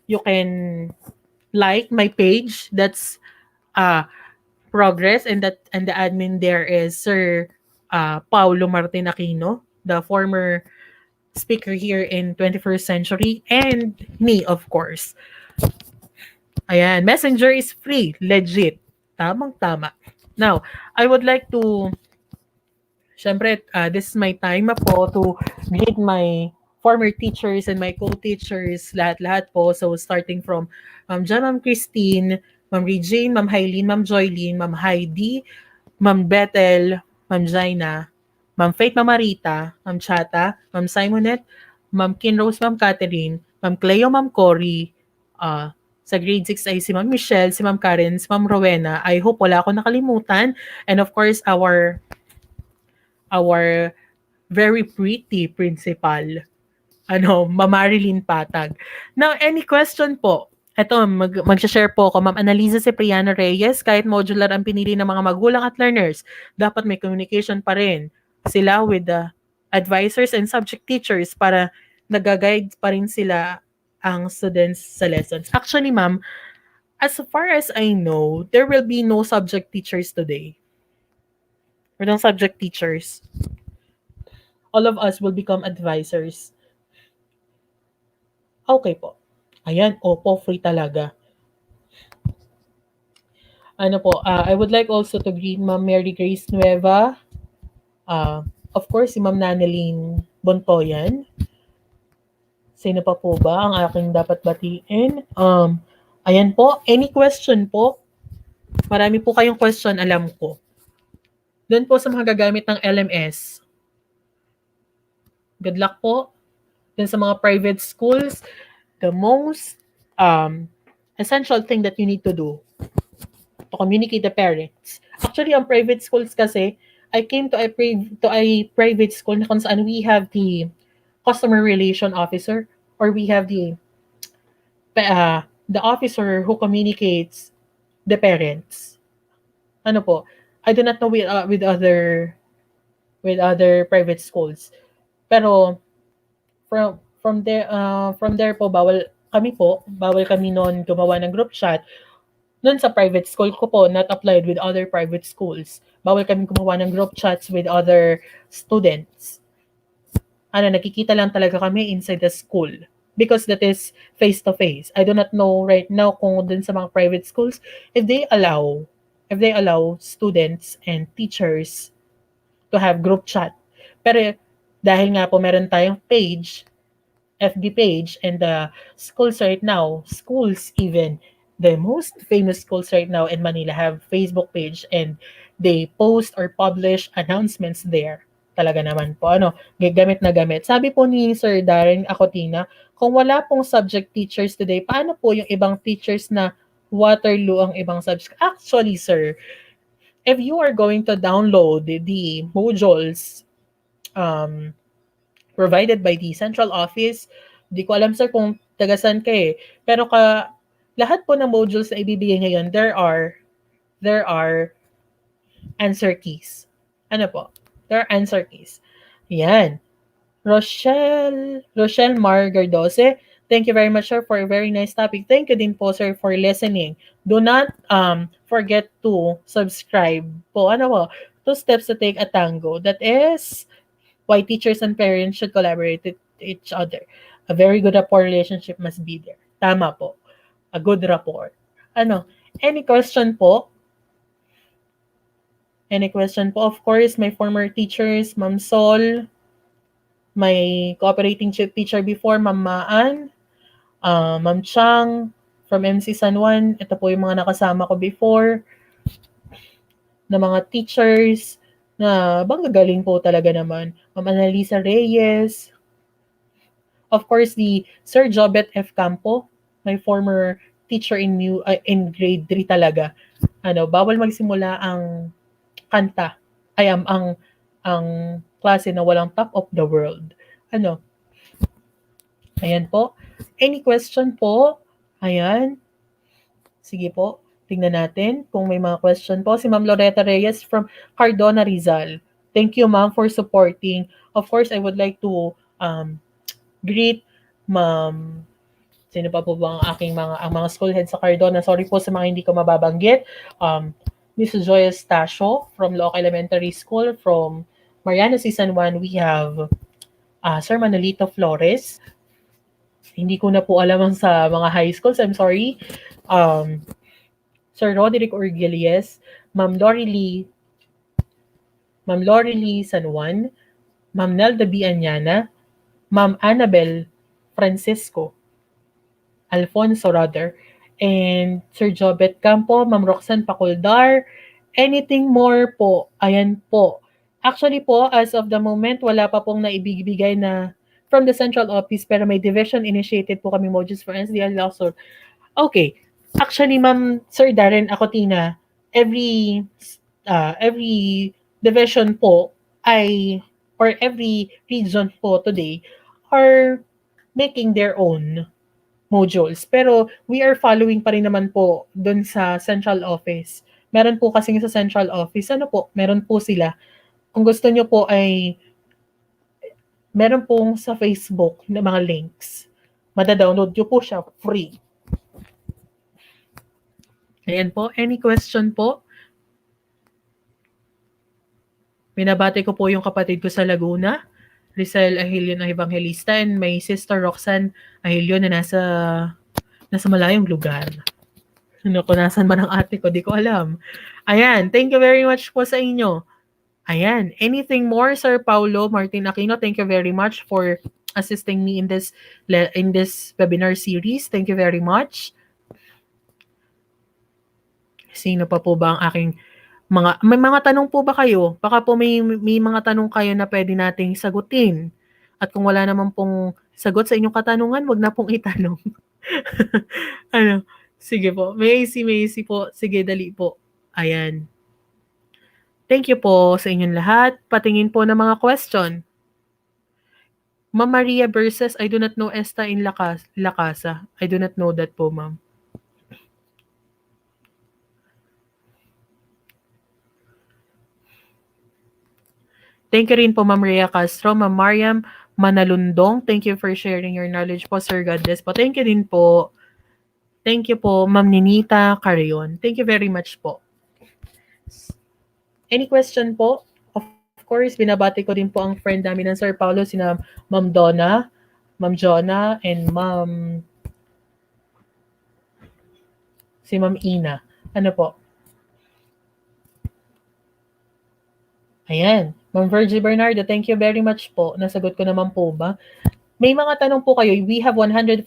Speaker 4: you can like my page. That's progress, and the admin there is Sir Paulo Martin Aquino, the former speaker here in 21st century, and me, of course. Ayan, Messenger is free, legit. Tamang-tama. Now, I would like to, syempre, this is my time po to greet my former teachers and my co-teachers, lahat-lahat po. So, starting from Ma'am Christine, Ma'am Regine, Ma'am Hailene, Ma'am Joylene, Ma'am Heidi, Ma'am Bethel, Ma'am Jaina, Ma'am Faith, Ma'am Marita, Ma'am Chata, Ma'am Simonette, Ma'am Kinrose, Ma'am Catherine, Ma'am Cleo, Ma'am Cory, sa grade 6 ay si Ma'am Michelle, si Ma'am Karen, si Ma'am Rowena. I hope wala ako nakalimutan. And of course, our very pretty principal, Ma'am Marilyn Patag. Now, any question po? Ito, mag-share po ako. Ma'am Annalisa Cipriano Reyes, kahit modular ang pinili ng mga magulang at learners, dapat may communication pa rin sila with the advisors and subject teachers para nag-guide pa rin sila ang students sa lessons. Actually, ma'am, as far as I know, there will be no subject teachers today. Walang subject teachers. All of us will become advisors. Okay po. Ayan, opo, free talaga. I would like also to greet Ma'am Mary Grace Nueva. Of course, si Ma'am Naneline Bontoyan. Sino pa po ba ang aking dapat batiin? Ayan po, any question po? Marami po kayong question, alam ko. Doon po sa mga gagamit ng LMS. Good luck po. Doon sa mga private schools, the most essential thing that you need to do to communicate the parents. Actually, ang private schools kasi, I came to a private school na kung saan we have the customer relation officer, or we have the officer who communicates the parents. I do not know with other private schools. Pero from there po bawal kami noon gumawa ng group chat. Noon sa private school ko po, not applied with other private schools. Bawal kami gumawa ng group chats with other students. Nakikita lang talaga kami inside the school because that is face-to-face. I do not know right now kung dun sa mga private schools if they allow students and teachers to have group chat. Pero dahil nga po meron tayong page, FB page, and the schools even the most famous schools right now in Manila have Facebook page, and they post or publish announcements there. Talaga naman po, gamit na gamit. Sabi po ni Sir Darren Acotina, kung wala pong subject teachers today, paano po yung ibang teachers na Waterloo ang ibang subject? Actually, sir, if you are going to download the modules provided by the central office, di ko alam sir kung tagasan ka eh, pero lahat po ng modules na ibibigay ngayon, there are answer keys. There are answer keys. Yan. Rochelle Mar Gardose, thank you very much, sir, for a very nice topic. Thank you din po, sir, for listening. Do not forget to subscribe po 2 steps to take a tango. That is why teachers and parents should collaborate with each other. A very good rapport relationship must be there. Tama po. A good rapport. Ano? Any question po? Any question po? Of course, my former teachers, Ma'am Sol, my cooperating teacher before, Ma'am Maan, Ma'am Chang, from MC San Juan. Ito po yung mga nakasama ko before na mga teachers na galing po talaga naman. Ma'am Annalisa Reyes. Of course, the Sir Jobet F. Campo, my former teacher in grade 3 talaga. Bawal magsimula ang kanta. Ang klase na walang top of the world. Ayan po. Any question po? Ayan. Sige po. Tingnan natin kung may mga question po. Si Ma'am Loretta Reyes from Cardona, Rizal. Thank you, Ma'am, for supporting. Of course, I would like to greet Ma'am. Sino pa po ba ang mga school head sa Cardona? Sorry po sa mga hindi ko mababanggit. Miss Joya Stasio from Loc Elementary School. From Mariano C. San Juan, we have Sir Manolito Flores. Hindi ko na po alam sa mga high schools. I'm sorry. Sir Roderick Orgilies, Ma'am Lori Lee San Juan, Ma'am Nelda B. Anyana, Ma'am Annabel Francisco, Alfonso rather, and Sir Jobet Campo, Ma'am Roxanne Paculdar. Anything more po? Ayan po. Actually po, as of the moment, wala pa pong naibibigay na from the central office, pero may division initiated po kami modules for SDL also. Okay. Actually, Ma'am Sir Darren Acotina, every division po or every region po today are making their own modules. Pero we are following pa rin naman po dun sa central office. Meron po kasing sa central office, meron po sila. Kung gusto nyo po ay meron pong sa Facebook na mga links. Mada-download nyo po siya free. Ayan po. Any question po? Binabati ko po yung kapatid ko sa Laguna, Rizal Ahilio ng Evangelista, and my sister Roxanne Ahilio na nasa malayong lugar. Kung nasan ba ng ate ko, di ko alam. Ayan. Thank you very much po sa inyo. Ayan. Anything more, Sir Paulo Martin Aquino? Thank you very much for assisting me in this webinar series. Thank you very much. Sino pa po ba ang aking may mga tanong po ba kayo? Baka po may mga tanong kayo na pwede nating sagutin. At kung wala naman pong sagot sa inyong katanungan, wag na pong itanong. Sige po. May AC po. Sige, dali po. Ayan. Thank you po sa inyong lahat. Patingin po ng mga question. Ma'am Maria versus I do not know Esta in Lacasa. I do not know that po, ma'am. Thank you rin po, Ma'am Rhea Castro. Ma'am Mariam Manalundong, thank you for sharing your knowledge po, Sir. God bless po. Thank you din po. Thank you po, Ma'am Ninita Carion. Thank you very much po. Any question po? Of course, binabati ko din po ang friend namin ng Sir Paulo, sina Ma'am Donna, Ma'am Jonah, and si Ma'am Ina. Ano po? Ayan. Ma'am Virgie Bernardo, thank you very much po. Nasagot ko naman po ba? May mga tanong po kayo. We have 114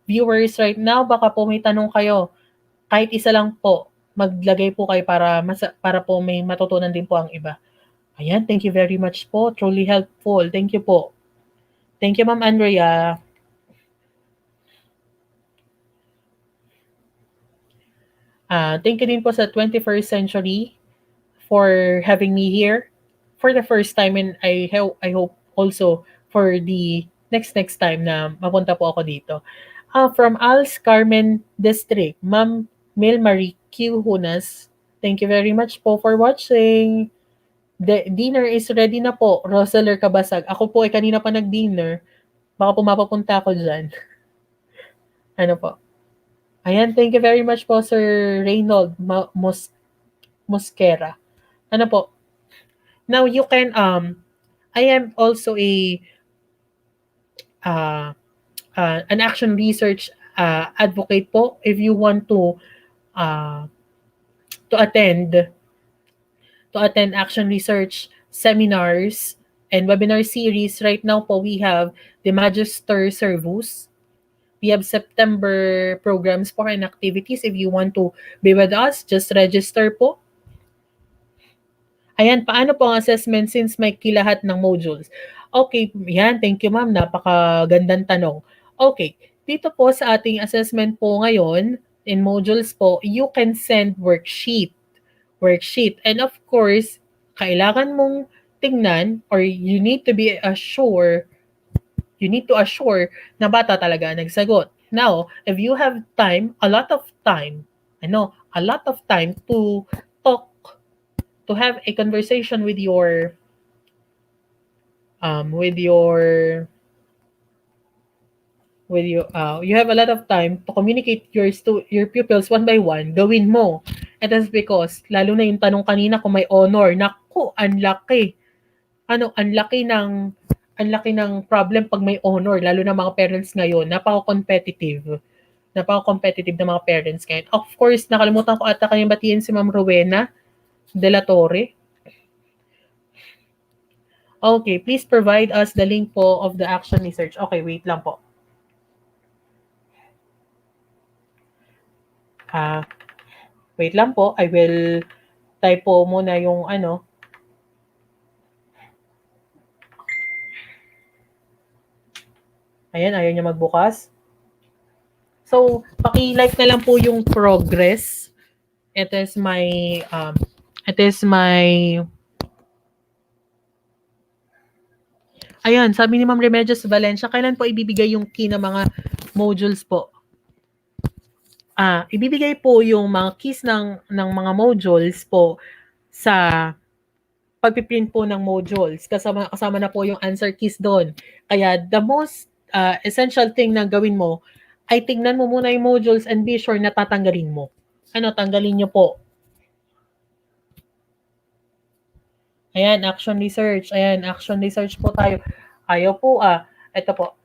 Speaker 4: viewers right now. Baka po may tanong kayo. Kahit isa lang po. Maglagay po kayo para po may matutunan din po ang iba. Ayan. Thank you very much po. Truly helpful. Thank you po. Thank you, Ma'am Andrea. Thank you din po sa 21st Century for having me here for the first time, and I hope also for the next time na mapunta po ako dito. From Als Carmen District, Ma'am Mil Marie Q. Hunas, thank you very much po for watching. The dinner is ready na po, Rosaler Kabasag. Ako po ay kanina pa nag-dinner. Baka po mapapunta ako dyan. Ano po? Ayan, thank you very much po, Sir Reynold Mosquera. Ano po? Now you can I am also a uh, an action research advocate po. If you want uh, to attend action research seminars and webinar series, right now po we have the Magister Servus. We have September programs po and activities. If you want to be with us, just register po. Ayan, paano po ang assessment since may kilahat ng modules? Okay, yan, thank you ma'am, napakagandang tanong. Okay, dito po sa ating assessment po ngayon, in modules po, you can send worksheet. And of course, kailangan mong tingnan or you need to assure na bata talaga ang nagsagot. Now, if you have time, a lot of time to talk, to have a conversation with your you have a lot of time to communicate your pupils one by one, gawin mo. And that's because, lalo na yung tanong kanina kung may honor, naku, ang laki ng problem pag may honor, lalo na mga parents ngayon, napaka-competitive ng mga parents ngayon. Of course, nakalimutan ko ata kanyang batiin si Ma'am Rowena De La Torre. Okay, please provide us the link po of the action research. Okay, wait lang po. Wait lang po. I will type po muna yung ano. Ayan, ayaw niya magbukas. So, paki-like na lang po yung progress. It is my Ayan, sabi ni Ma'am Remedios Valencia, kailan po ibibigay yung key ng mga modules po? Ibibigay po yung mga keys ng mga modules po sa pagpiprint po ng modules. Kasama na po yung answer keys doon. Kaya the most essential thing na gawin mo ay tingnan mo muna yung modules and be sure na tatanggalin mo. Tanggalin nyo po. Ayan, action research. Ayan, action research po tayo. Ayaw po Ito po.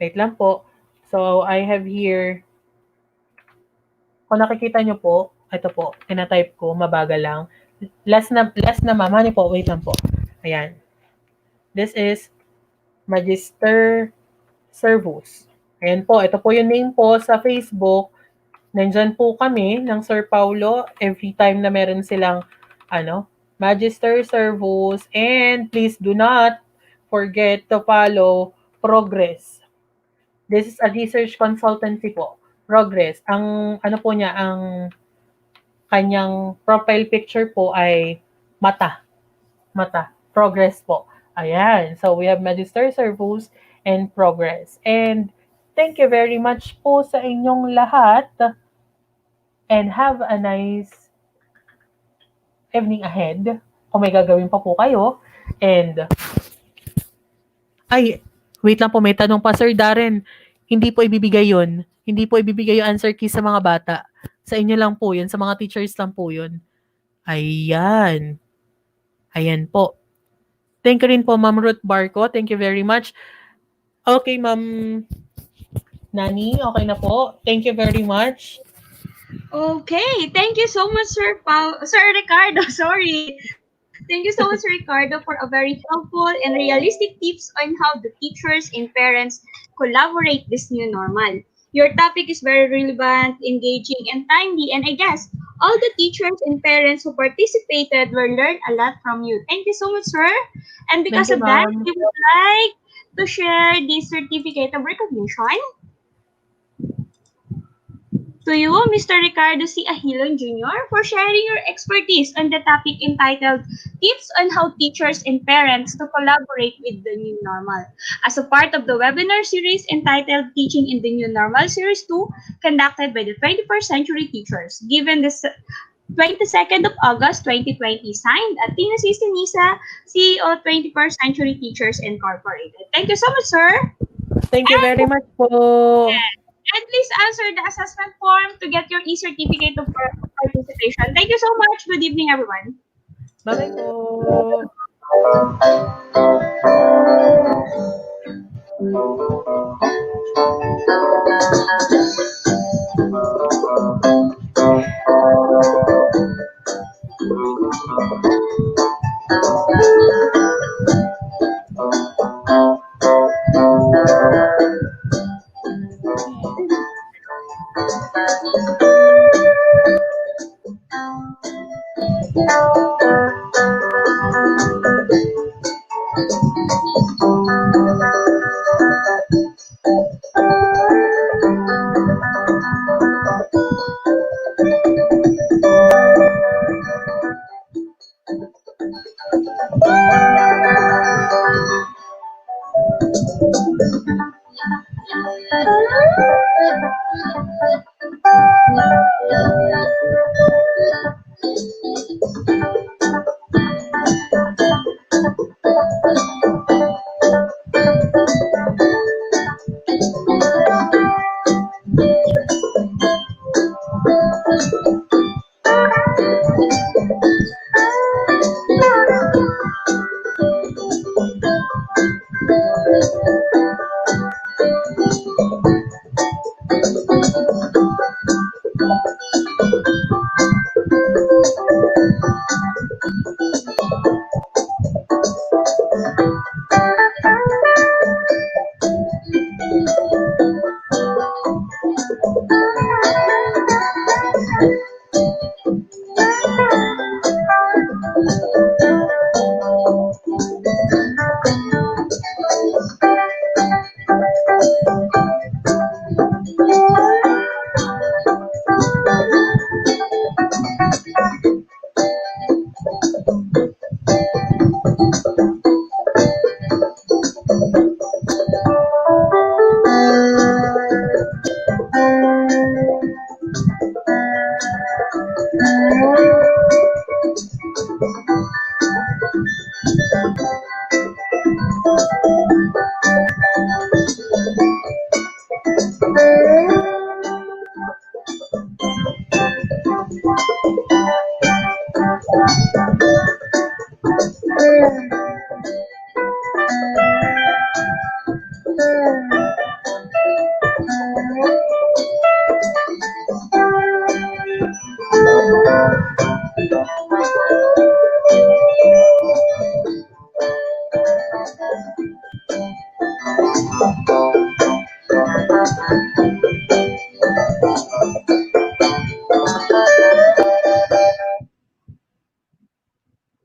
Speaker 4: Wait lang po. So, I have here, kung nakikita nyo po, ito po, tinatype ko, mabagal lang. Last na ma'am, ano po, wait lang po. Ayan. This is Magister Servus. Ayan po, ito po yung name po sa Facebook. Nandyan po kami ng Sir Paulo every time na meron silang Magister Servus, and please do not forget to follow Progress. This is a research consultancy po. Progress. Ang po niya, ang kanyang profile picture po ay mata. Progress po. Ayan. So we have Magister Servus and Progress. And thank you very much po sa inyong lahat. And have a nice evening ahead. Kung may gagawin pa po kayo. And wait lang po, may tanong pa, Sir Darren. Hindi po ibibigay yun. Hindi po ibibigay yung answer key sa mga bata. Sa inyo lang po yun. Sa mga teachers lang po yun. Ayan. Ayan po. Thank you rin po, Ma'am Ruth Barco. Thank you very much. Okay, Ma'am Nani. Okay na po. Thank you very much.
Speaker 3: Okay, thank you so much, Sir Ricardo. Sorry. Thank you so much, Ricardo, for a very helpful and realistic tips on how the teachers and parents collaborate this new normal. Your topic is very relevant, engaging, and timely, and I guess all the teachers and parents who participated will learn a lot from you. Thank you so much, sir. And because of that, we would like to share this certificate of recognition to you, Mr. Ricardo C. Ahilon Jr., for sharing your expertise on the topic entitled Tips on How Teachers and Parents to Collaborate with the New Normal, as a part of the webinar series entitled Teaching in the New Normal Series 2, conducted by the 21st Century Teachers, given this 22nd of August 2020, signed Athena C. Sinisa, CEO, 21st Century Teachers Incorporated. Thank you so much, sir.
Speaker 4: Thank you very much po.
Speaker 3: And please answer the assessment form to get your e-certificate of participation. Thank you so much. Good evening, everyone.
Speaker 4: Bye po.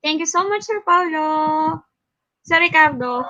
Speaker 3: Thank you so much, Sir Paulo. Sir Ricardo.